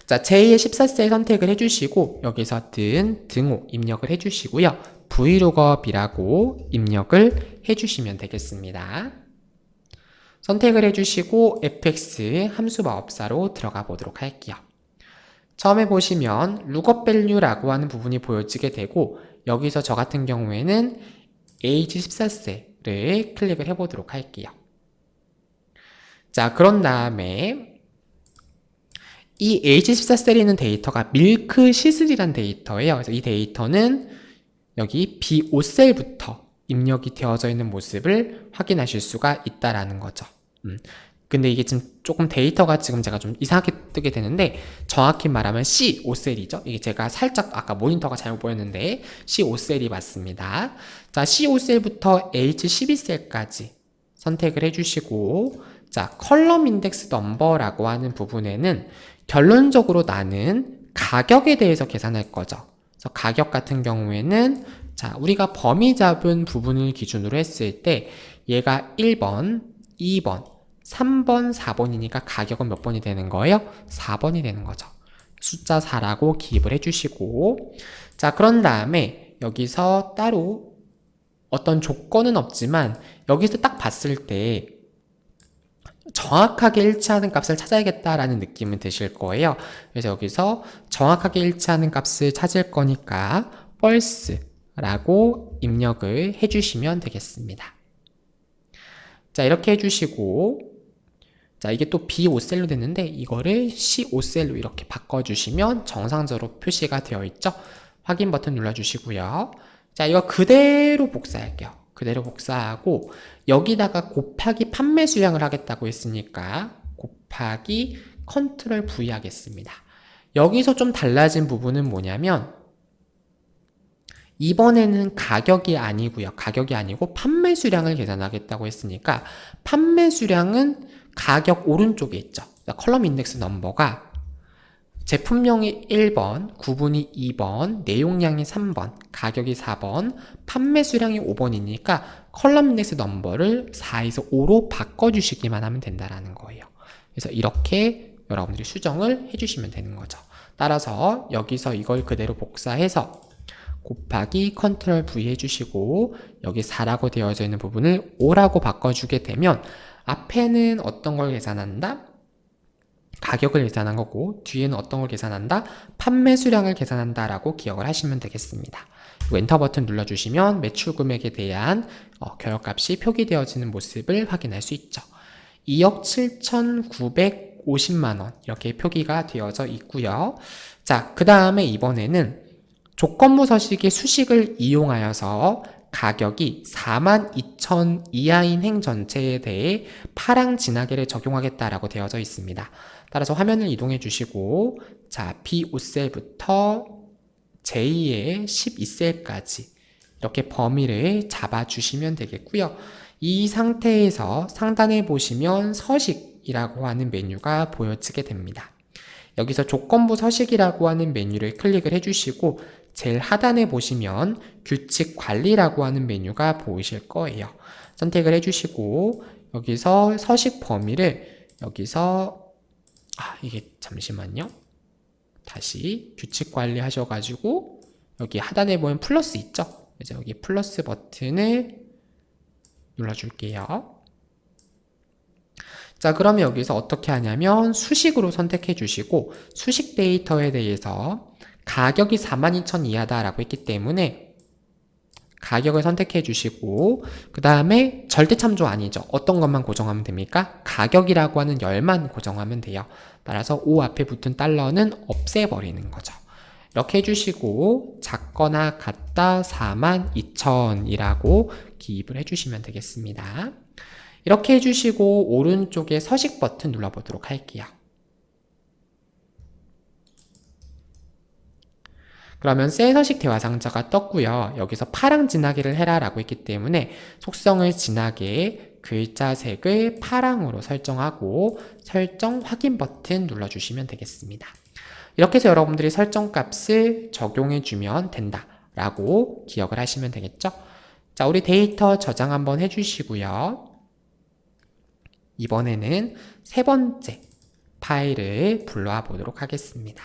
자, 제2의 14셀 선택을 해주시고 여기서 등호 입력을 해주시고요. vlookup이라고 입력을 해주시면 되겠습니다. 선택을 해주시고 fx 함수 마법사로 들어가 보도록 할게요. 처음에 보시면 lookup value라고 하는 부분이 보여지게 되고 여기서 저 같은 경우에는 H14셀을 클릭을 해보도록 할게요. 자, 그런 다음에 이 H14셀에 있는 데이터가 밀크 시슬이란 데이터예요. 그래서 이 데이터는 여기 B5셀부터 입력이 되어져 있는 모습을 확인하실 수가 있다라는 거죠. 근데 이게 지금 조금 데이터가 지금 제가 좀 이상하게 뜨게 되는데 정확히 말하면 C5셀이죠. 이게 제가 살짝 아까 모니터가 잘못 보였는데 C5셀이 맞습니다. 자, C5셀부터 H12셀까지 선택을 해주시고 자, 컬럼 인덱스 넘버라고 하는 부분에는 결론적으로 나는 가격에 대해서 계산할 거죠. 그래서 가격 같은 경우에는 자, 우리가 범위 잡은 부분을 기준으로 했을 때 얘가 1번, 2번, 3번, 4번이니까 가격은 몇 번이 되는 거예요? 4번이 되는 거죠. 숫자 4라고 기입을 해주시고 자, 그런 다음에 여기서 따로 어떤 조건은 없지만 여기서 딱 봤을 때 정확하게 일치하는 값을 찾아야겠다라는 느낌은 드실 거예요. 그래서 여기서 정확하게 일치하는 값을 찾을 거니까 false라고 입력을 해주시면 되겠습니다. 자, 이렇게 해주시고 자, 이게 또 B5셀로 됐는데 이거를 C5셀로 이렇게 바꿔주시면 정상적으로 표시가 되어 있죠. 확인 버튼 눌러주시고요. 자, 이거 그대로 복사할게요. 그대로 복사하고 여기다가 곱하기 판매 수량을 하겠다고 했으니까 곱하기 컨트롤 V 하겠습니다. 여기서 좀 달라진 부분은 뭐냐면 이번에는 가격이 아니고요. 가격이 아니고 판매 수량을 계산하겠다고 했으니까 판매 수량은 가격 오른쪽에 있죠. 컬럼 인덱스 넘버가 제품명이 1번, 구분이 2번, 내용량이 3번, 가격이 4번, 판매 수량이 5번이니까 컬럼 인덱스 넘버를 4에서 5로 바꿔주시기만 하면 된다는 거예요. 그래서 이렇게 여러분들이 수정을 해주시면 되는 거죠. 따라서 여기서 이걸 그대로 복사해서 곱하기 컨트롤 V 해주시고 여기 4라고 되어져 있는 부분을 5라고 바꿔주게 되면 앞에는 어떤 걸 계산한다? 가격을 계산한 거고 뒤에는 어떤 걸 계산한다? 판매 수량을 계산한다 라고 기억을 하시면 되겠습니다. 엔터 버튼 눌러주시면 매출 금액에 대한 결과값이 표기되어지는 모습을 확인할 수 있죠. 2억 7,950만원 이렇게 표기가 되어져 있고요. 자, 그 다음에 이번에는 조건부 서식의 수식을 이용하여서 가격이 42,000 이하인 행 전체에 대해 파랑 진하게를 적용하겠다라고 되어져 있습니다. 따라서 화면을 이동해 주시고 자, B5셀부터 J의 12셀까지 이렇게 범위를 잡아 주시면 되겠고요. 이 상태에서 상단에 보시면 서식이라고 하는 메뉴가 보여지게 됩니다. 여기서 조건부 서식이라고 하는 메뉴를 클릭을 해주시고 제일 하단에 보시면 규칙 관리라고 하는 메뉴가 보이실 거예요. 선택을 해주시고 여기서 서식 범위를 여기서 이게 잠시만요. 다시 규칙 관리 하셔가지고 여기 하단에 보면 플러스 있죠? 그래서 여기 플러스 버튼을 눌러줄게요. 자, 그러면 여기서 어떻게 하냐면 수식으로 선택해 주시고 수식 데이터에 대해서 가격이 42,000 이하다 라고 했기 때문에 가격을 선택해 주시고 그 다음에 절대 참조 아니죠. 어떤 것만 고정하면 됩니까? 가격이라고 하는 열만 고정하면 돼요. 따라서 5 앞에 붙은 달러는 없애버리는 거죠. 이렇게 해주시고 작거나 같다 42,000이라고 기입을 해주시면 되겠습니다. 이렇게 해주시고 오른쪽에 서식 버튼 눌러보도록 할게요. 그러면 셀 서식 대화 상자가 떴고요. 여기서 파랑 진하게를 해라 라고 했기 때문에 속성을 진하게 글자 색을 파랑으로 설정하고 설정 확인 버튼 눌러주시면 되겠습니다. 이렇게 해서 여러분들이 설정 값을 적용해 주면 된다 라고 기억을 하시면 되겠죠. 자, 우리 데이터 저장 한번 해주시고요. 이번에는 세 번째 파일을 불러와 보도록 하겠습니다.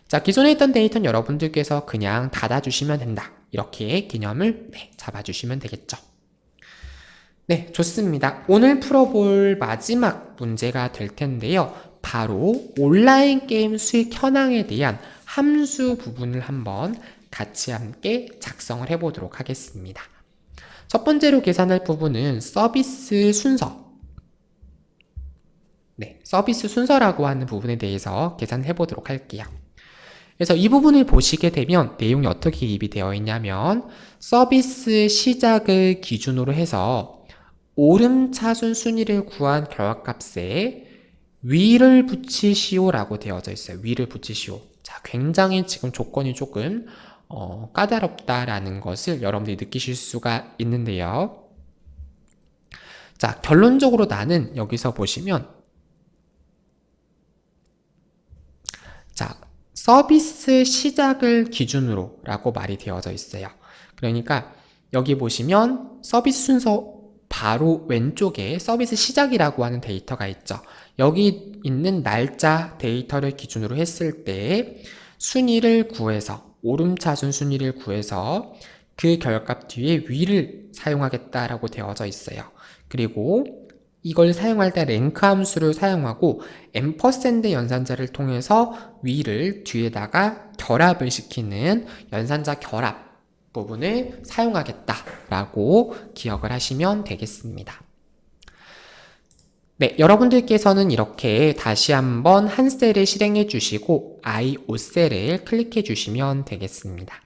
자, 기존에 있던 데이터는 여러분들께서 그냥 닫아주시면 된다. 이렇게 개념을 잡아주시면 되겠죠. 네, 좋습니다. 오늘 풀어볼 마지막 문제가 될 텐데요. 바로 온라인 게임 수익 현황에 대한 함수 부분을 한번 같이 함께 작성을 해보도록 하겠습니다. 첫 번째로 계산할 부분은 서비스 순서. 네, 서비스 순서라고 하는 부분에 대해서 계산해 보도록 할게요. 그래서 이 부분을 보시게 되면 내용이 어떻게 기입이 되어 있냐면 서비스 시작을 기준으로 해서 오름차순 순위를 구한 결과값에 위를 붙이시오 라고 되어져 있어요. 위를 붙이시오. 자, 굉장히 지금 조건이 조금 까다롭다라는 것을 여러분들이 느끼실 수가 있는데요. 자, 결론적으로 나는 여기서 보시면 자, 서비스 시작을 기준으로 라고 말이 되어져 있어요. 그러니까 여기 보시면 서비스 순서 바로 왼쪽에 서비스 시작이라고 하는 데이터가 있죠. 여기 있는 날짜 데이터를 기준으로 했을 때 순위를 구해서 오름차순 순위를 구해서 그 결값 뒤에 위를 사용하겠다라고 되어져 있어요. 그리고 이걸 사용할 때 랭크 함수를 사용하고 앰퍼샌드 연산자를 통해서 위를 뒤에다가 결합을 시키는 연산자 결합 부분을 사용하겠다라고 기억을 하시면 되겠습니다. 네, 여러분들께서는 이렇게 다시 한번 한 셀을 실행해 주시고 I5셀을 클릭해 주시면 되겠습니다.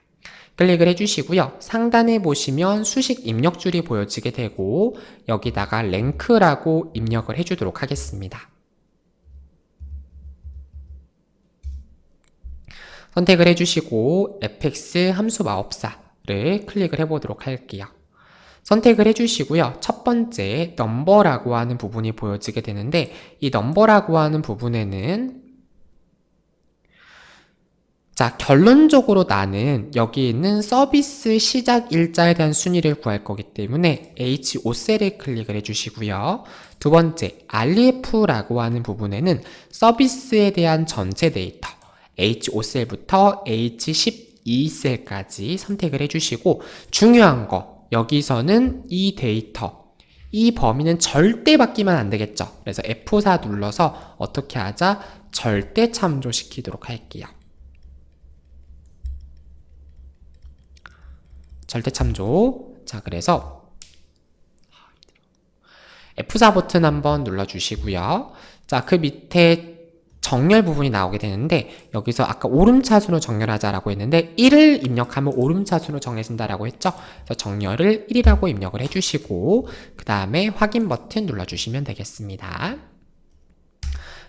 클릭을 해주시고요. 상단에 보시면 수식 입력줄이 보여지게 되고 여기다가 랭크라고 입력을 해주도록 하겠습니다. 선택을 해주시고 fx 함수 마법사를 클릭을 해보도록 할게요. 선택을 해주시고요. 첫 번째 넘버라고 하는 부분이 보여지게 되는데 이 넘버라고 하는 부분에는 자, 결론적으로 나는 여기 있는 서비스 시작 일자에 대한 순위를 구할 거기 때문에 H5셀을 클릭을 해주시고요. 두 번째, REF라고 하는 부분에는 서비스에 대한 전체 데이터 H5셀부터 H12셀까지 선택을 해주시고 중요한 거, 여기서는 이 데이터, 이 범위는 절대 바뀌면 안 되겠죠. 그래서 F4 눌러서 어떻게 하자? 절대 참조시키도록 할게요. 절대 참조. 자, 그래서 F4 버튼 한번 눌러주시고요. 자, 그 밑에 정렬 부분이 나오게 되는데 여기서 아까 오름차순으로 정렬하자라고 했는데 1을 입력하면 오름차순으로 정해진다라고 했죠. 그래서 정렬을 1이라고 입력을 해주시고 그 다음에 확인 버튼 눌러주시면 되겠습니다.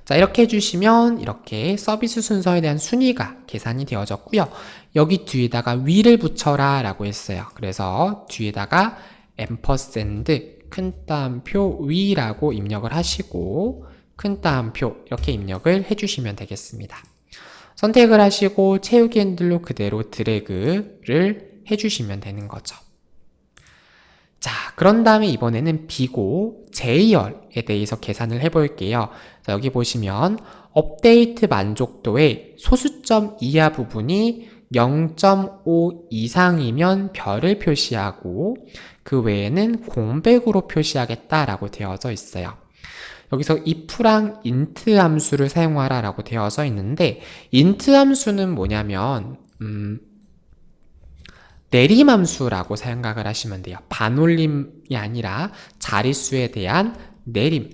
자, 이렇게 해주시면 이렇게 서비스 순서에 대한 순위가 계산이 되어졌고요. 여기 뒤에다가 위를 붙여라 라고 했어요. 그래서 뒤에다가 앰퍼샌드 큰 따옴표 위라고 입력을 하시고 큰 따옴표 이렇게 입력을 해주시면 되겠습니다. 선택을 하시고 채우기 핸들로 그대로 드래그를 해주시면 되는 거죠. 자, 그런 다음에 이번에는 비고 제이열에 대해서 계산을 해볼게요. 자, 여기 보시면 업데이트 만족도의 소수점 이하 부분이 0.5 이상이면 별을 표시하고 그 외에는 공백으로 표시하겠다라고 되어져 있어요. 여기서 if랑 int 함수를 사용하라 라고 되어져 있는데 int 함수는 뭐냐면 내림함수라고 생각을 하시면 돼요. 반올림이 아니라 자릿수에 대한 내림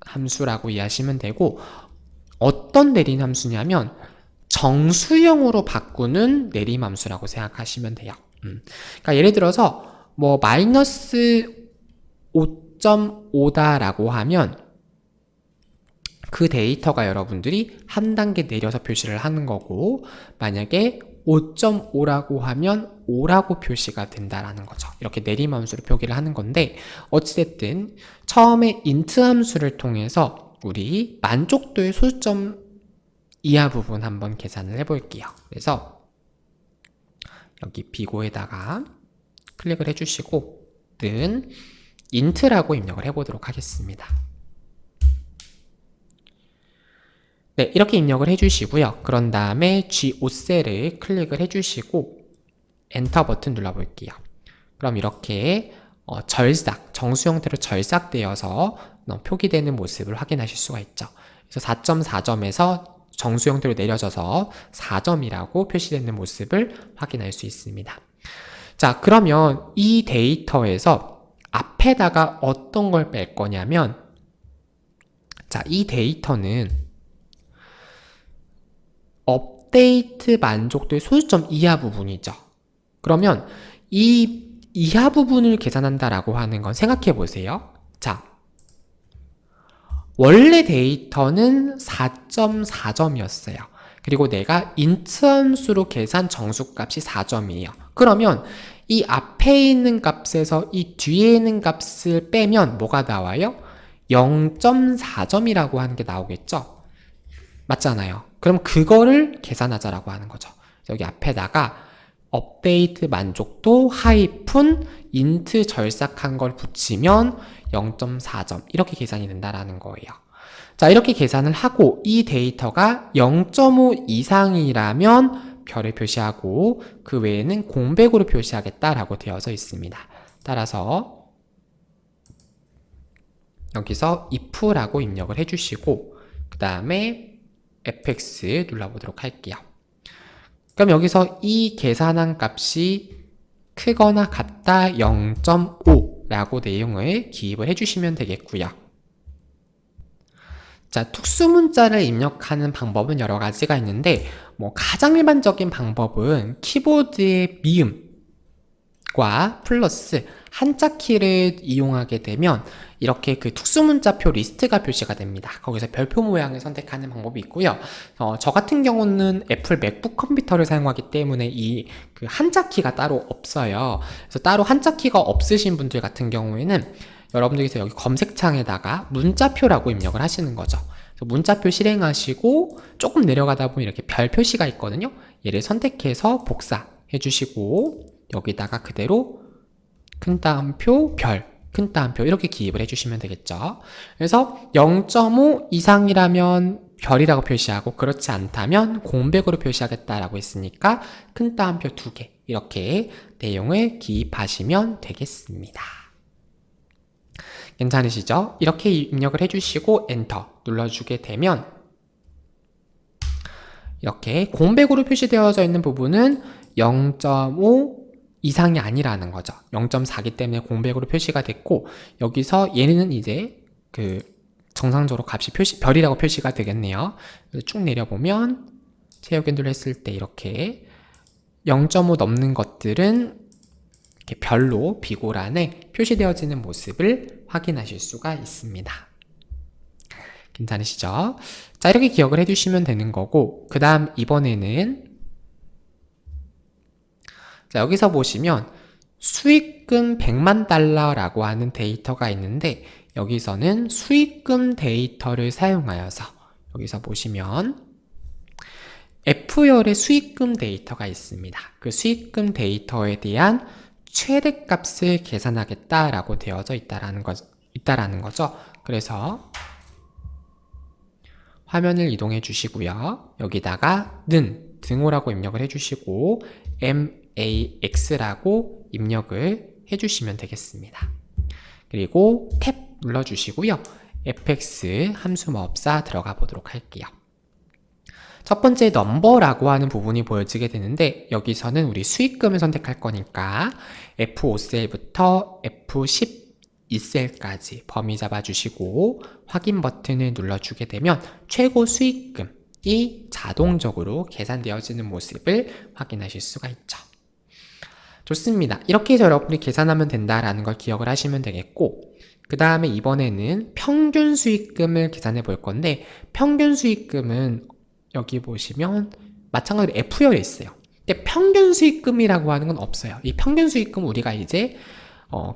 함수라고 이해하시면 되고 어떤 내림 함수냐면 정수형으로 바꾸는 내림 함수라고 생각하시면 돼요. 그러니까 예를 들어서 뭐 마이너스 5.5다라고 하면 그 데이터가 여러분들이 한 단계 내려서 표시를 하는 거고 만약에 5.5라고 하면 5라고 표시가 된다라는 거죠. 이렇게 내림함수로 표기를 하는 건데 어찌됐든 처음에 int 함수를 통해서 우리 만족도의 소수점 이하 부분 한번 계산을 해볼게요. 그래서 여기 비고에다가 클릭을 해주시고 는 int라고 입력을 해보도록 하겠습니다. 네, 이렇게 입력을 해주시고요. 그런 다음에 G5셀을 클릭을 해주시고 엔터 버튼 눌러볼게요. 그럼 이렇게 정수 형태로 절삭되어서 표기되는 모습을 확인하실 수가 있죠. 그래서 4.4점에서 정수 형태로 내려져서 4점이라고 표시되는 모습을 확인할 수 있습니다. 자, 그러면 이 데이터에서 앞에다가 어떤 걸 뺄 거냐면 자, 이 데이터는 업데이트 만족도의 소수점 이하 부분이죠. 그러면 이 이하 부분을 계산한다라고 하는 건 생각해 보세요. 자, 원래 데이터는 4.4점이었어요. 그리고 내가 int 함수로 계산 정수값이 4점이에요. 그러면 이 앞에 있는 값에서 이 뒤에 있는 값을 빼면 뭐가 나와요? 0.4점이라고 하는 게 나오겠죠? 맞잖아요. 그럼 그거를 계산하자라고 하는 거죠. 여기 앞에다가 업데이트 만족도 하이픈 int 절삭한 걸 붙이면 0.4점 이렇게 계산이 된다라는 거예요. 자, 이렇게 계산을 하고 이 데이터가 0.5 이상이라면 별을 표시하고 그 외에는 공백으로 표시하겠다라고 되어져 있습니다. 따라서 여기서 if라고 입력을 해주시고 그 다음에 fx 눌러보도록 할게요. 그럼 여기서 이 계산한 값이 크거나 같다 0.5 라고 내용을 기입을 해주시면 되겠고요. 자, 특수문자를 입력하는 방법은 여러 가지가 있는데 가장 일반적인 방법은 키보드의 미음 과 플러스 한자 키를 이용하게 되면 이렇게 그 특수문자표 리스트가 표시가 됩니다. 거기서 별표 모양을 선택하는 방법이 있고요. 저 같은 경우는 애플 맥북 컴퓨터를 사용하기 때문에 이 그 한자 키가 따로 없어요. 그래서 따로 한자 키가 없으신 분들 같은 경우에는 여러분들께서 여기 검색창에다가 문자표라고 입력을 하시는 거죠. 그래서 문자표 실행하시고 조금 내려가다 보면 이렇게 별 표시가 있거든요. 얘를 선택해서 복사해 주시고 여기다가 그대로 큰 따옴표 별, 큰 따옴표 이렇게 기입을 해주시면 되겠죠. 그래서 0.5 이상이라면 별이라고 표시하고 그렇지 않다면 공백으로 표시하겠다라고 했으니까 큰 따옴표 2개 이렇게 내용을 기입하시면 되겠습니다. 괜찮으시죠? 이렇게 입력을 해주시고 엔터 눌러주게 되면 이렇게 공백으로 표시되어져 있는 부분은 0.5 이상이 아니라는 거죠. 0.4기 때문에 공백으로 표시가 됐고 여기서 얘는 이제 그 정상적으로 값이 별이라고 표시가 되겠네요. 쭉 내려보면 채역 엔도를 했을 때 이렇게 0.5 넘는 것들은 이렇게 별로 비고란에 표시되어지는 모습을 확인하실 수가 있습니다. 괜찮으시죠? 자, 이렇게 기억을 해주시면 되는 거고 그 다음 이번에는 자, 여기서 보시면 수익금 100만 달러라고 하는 데이터가 있는데 여기서는 수익금 데이터를 사용하여서 여기서 보시면 F열의 수익금 데이터가 있습니다. 그 수익금 데이터에 대한 최대값을 계산하겠다라고 되어져 있다라는 거죠. 그래서 화면을 이동해 주시고요. 여기다가 등호라고 입력을 해주시고 MAX라고 입력을 해주시면 되겠습니다. 그리고 탭 눌러주시고요. fx 함수마법사 들어가 보도록 할게요. 첫 번째 넘버라고 하는 부분이 보여지게 되는데 여기서는 우리 수익금을 선택할 거니까 F5셀부터 F12셀까지 범위 잡아주시고 확인 버튼을 눌러주게 되면 최고 수익금이 자동적으로 계산되어지는 모습을 확인하실 수가 있죠. 좋습니다. 이렇게 해서 여러분이 계산하면 된다라는 걸 기억을 하시면 되겠고 그 다음에 이번에는 평균 수익금을 계산해 볼 건데 평균 수익금은 여기 보시면 마찬가지로 F열에 있어요. 근데 평균 수익금이라고 하는 건 없어요. 이 평균 수익금 우리가 이제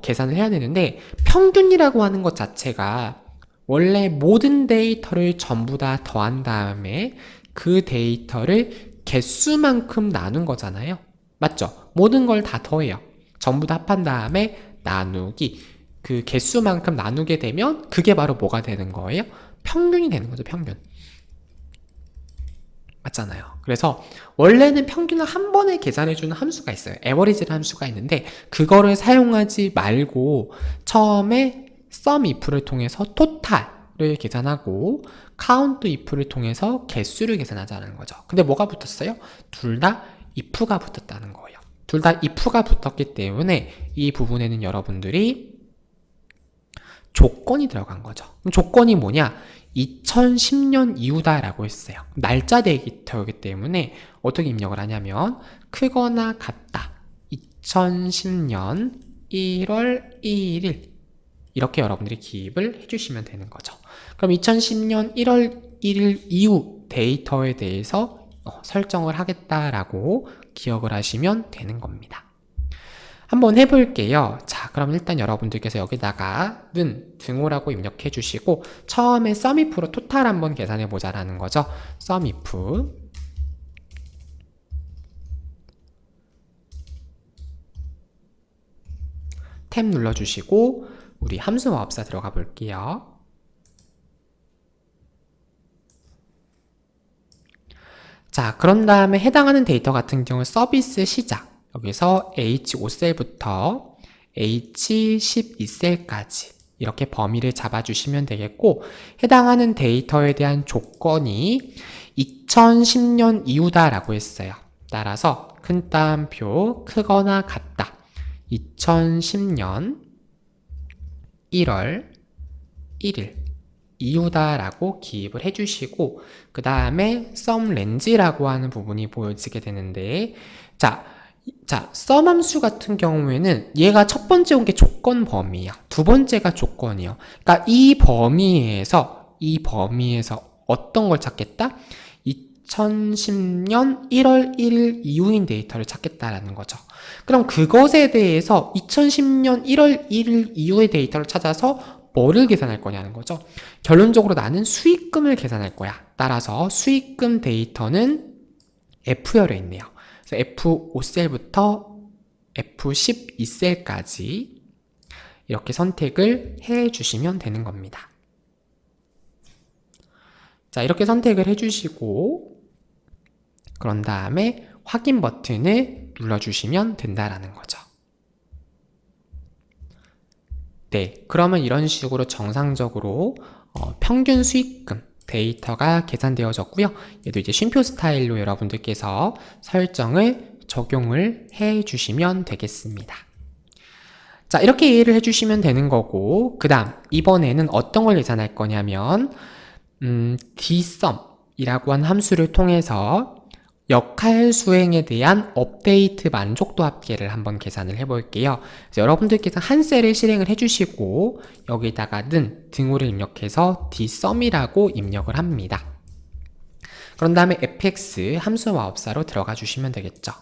계산을 해야 되는데 평균이라고 하는 것 자체가 원래 모든 데이터를 전부 다 더한 다음에 그 데이터를 개수만큼 나눈 거잖아요. 맞죠? 모든 걸 다 더해요. 전부 다 합한 다음에 나누기 그 개수만큼 나누게 되면 그게 바로 뭐가 되는 거예요? 평균이 되는 거죠. 평균. 맞잖아요. 그래서 원래는 평균을 한 번에 계산해주는 함수가 있어요. 에버리지라는 함수가 있는데 그거를 사용하지 말고 처음에 sum if를 통해서 토탈을 계산하고 count if를 통해서 개수를 계산하자는 거죠. 근데 뭐가 붙었어요? 둘 다 if가 붙었다는 거예요. 둘 다 if가 붙었기 때문에 이 부분에는 여러분들이 조건이 들어간 거죠. 그럼 조건이 뭐냐? 2010년 이후다라고 했어요. 날짜 데이터이기 때문에 어떻게 입력을 하냐면 크거나 같다 2010년 1월 1일 이렇게 여러분들이 기입을 해주시면 되는 거죠. 그럼 2010년 1월 1일 이후 데이터에 대해서 설정을 하겠다라고 기억을 하시면 되는 겁니다. 한번 해볼게요. 자, 그럼 일단 여러분들께서 여기다가 등호라고 입력해 주시고 처음에 sum if로 토탈 한번 계산해 보자라는 거죠. sum if 탭 눌러주시고 우리 함수마법사 들어가 볼게요. 자, 그런 다음에 해당하는 데이터 같은 경우 서비스 시작 여기서 H5셀부터 H12셀까지 이렇게 범위를 잡아주시면 되겠고 해당하는 데이터에 대한 조건이 2010년 이후다라고 했어요. 따라서 큰 따옴표 크거나 같다 2010년 1월 1일 이후다라고 기입을 해주시고 그 다음에 sum range라고 하는 부분이 보여지게 되는데 자 자, sum 함수 같은 경우에는 얘가 첫 번째 온 게 조건 범위야. 두 번째가 조건이요. 그러니까 이 범위에서 어떤 걸 찾겠다? 2010년 1월 1일 이후인 데이터를 찾겠다라는 거죠. 그럼 그것에 대해서 2010년 1월 1일 이후의 데이터를 찾아서 뭐를 계산할 거냐는 거죠. 결론적으로 나는 수익금을 계산할 거야. 따라서 수익금 데이터는 F열에 있네요. 그래서 F5셀부터 F12셀까지 이렇게 선택을 해 주시면 되는 겁니다. 자, 이렇게 선택을 해 주시고 그런 다음에 확인 버튼을 눌러주시면 된다라는 거죠. 네, 그러면 이런 식으로 정상적으로 평균 수익금 데이터가 계산되어졌고요. 얘도 이제 쉼표 스타일로 여러분들께서 설정을 적용을 해 주시면 되겠습니다. 자, 이렇게 이해를 해 주시면 되는 거고, 그 다음 이번에는 어떤 걸 계산할 거냐면 dsum이라고 한 함수를 통해서 역할 수행에 대한 업데이트 만족도 합계를 한번 계산을 해볼게요. 그래서 여러분들께서 한 셀을 실행을 해주시고 여기다가는 등호를 입력해서 dsum이라고 입력을 합니다. 그런 다음에 fx 함수 마법사로 들어가 주시면 되겠죠.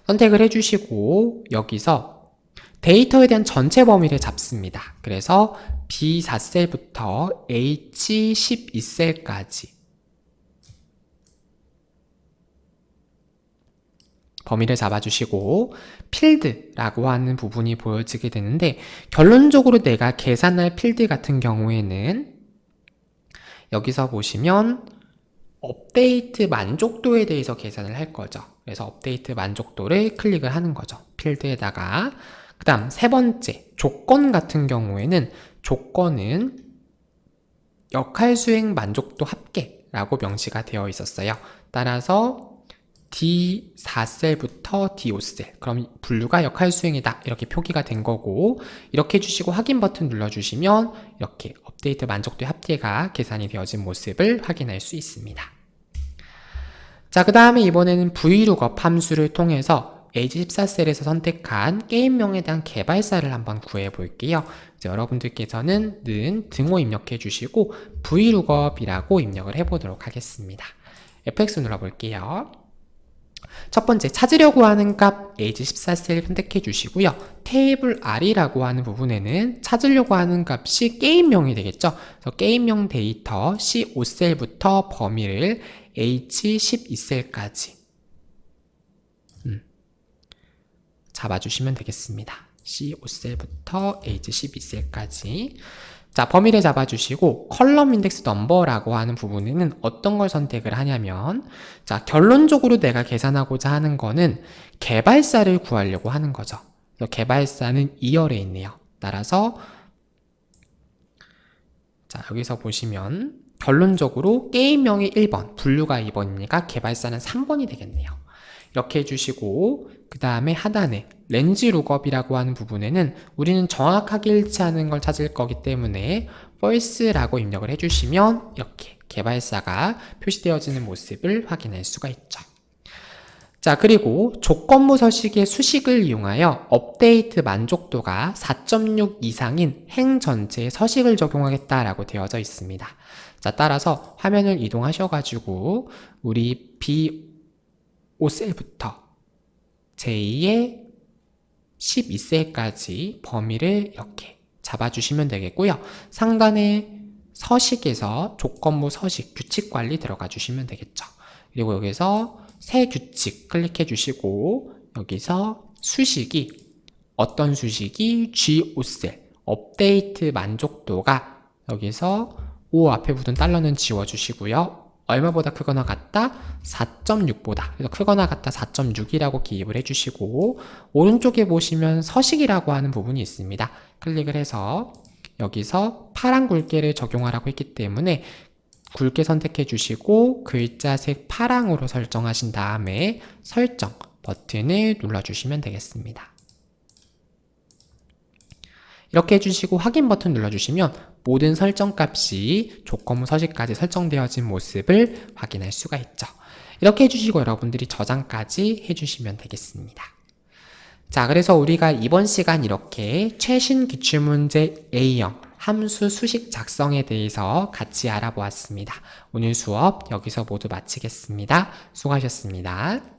선택을 해주시고 여기서 데이터에 대한 전체 범위를 잡습니다. 그래서 B4셀부터 H12셀까지 범위를 잡아주시고 필드라고 하는 부분이 보여지게 되는데 결론적으로 내가 계산할 필드 같은 경우에는 여기서 보시면 업데이트 만족도에 대해서 계산을 할 거죠. 그래서 업데이트 만족도를 클릭을 하는 거죠. 필드에다가 그 다음 세 번째 조건 같은 경우에는 조건은 역할 수행 만족도 합계라고 명시가 되어 있었어요. 따라서 D4셀부터 D5셀 그럼 분류가 역할 수행이다 이렇게 표기가 된 거고 이렇게 해주시고 확인 버튼 눌러주시면 이렇게 업데이트 만족도의 합계가 계산이 되어진 모습을 확인할 수 있습니다. 자, 그 다음에 이번에는 VLOOKUP 함수를 통해서 H14셀에서 선택한 게임명에 대한 개발사를 한번 구해 볼게요. 여러분들께서는 등호 입력해 주시고 VLOOKUP이라고 입력을 해 보도록 하겠습니다. FX 눌러 볼게요. 첫 번째 찾으려고 하는 값 H14셀 선택해 주시고요. 테이블 R이라고 하는 부분에는 찾으려고 하는 값이 게임명이 되겠죠. 그래서 게임명 데이터 C5셀부터 범위를 H12셀까지 잡아주시면 되겠습니다. C5셀부터 H12셀까지 자, 범위를 잡아주시고 컬럼 인덱스 넘버라고 하는 부분에는 어떤 걸 선택을 하냐면 자, 결론적으로 내가 계산하고자 하는 거는 개발사를 구하려고 하는 거죠. 그래서 개발사는 2열에 있네요. 따라서 자, 여기서 보시면 결론적으로 게임명이 1번, 분류가 2번이니까 개발사는 3번이 되겠네요. 이렇게 해주시고 그 다음에 하단에 렌즈 룩업이라고 하는 부분에는 우리는 정확하게 일치하는 걸 찾을 거기 때문에 false라고 입력을 해주시면 이렇게 개발사가 표시되어지는 모습을 확인할 수가 있죠. 자, 그리고 조건부 서식의 수식을 이용하여 업데이트 만족도가 4.6 이상인 행 전체에 서식을 적용하겠다라고 되어져 있습니다. 자, 따라서 화면을 이동하셔가지고 우리 B5셀부터 제2의 12셀까지 범위를 이렇게 잡아주시면 되겠고요. 상단에 서식에서 조건부 서식 규칙 관리 들어가 주시면 되겠죠. 그리고 여기서 새 규칙 클릭해 주시고 여기서 수식이 어떤 수식이 G5셀 업데이트 만족도가 여기서 5 앞에 붙은 달러는 지워주시고요. 얼마보다 크거나 같다? 4.6보다. 그래서 크거나 같다 4.6이라고 기입을 해주시고 오른쪽에 보시면 서식이라고 하는 부분이 있습니다. 클릭을 해서 여기서 파란 굵게를 적용하라고 했기 때문에 굵게 선택해 주시고 글자색 파랑으로 설정하신 다음에 설정 버튼을 눌러주시면 되겠습니다. 이렇게 해주시고 확인 버튼 눌러주시면 모든 설정 값이 조건부 서식까지 설정되어진 모습을 확인할 수가 있죠. 이렇게 해주시고 여러분들이 저장까지 해주시면 되겠습니다. 자, 그래서 우리가 이번 시간 이렇게 최신 기출문제 A형 함수 수식 작성에 대해서 같이 알아보았습니다. 오늘 수업 여기서 모두 마치겠습니다. 수고하셨습니다.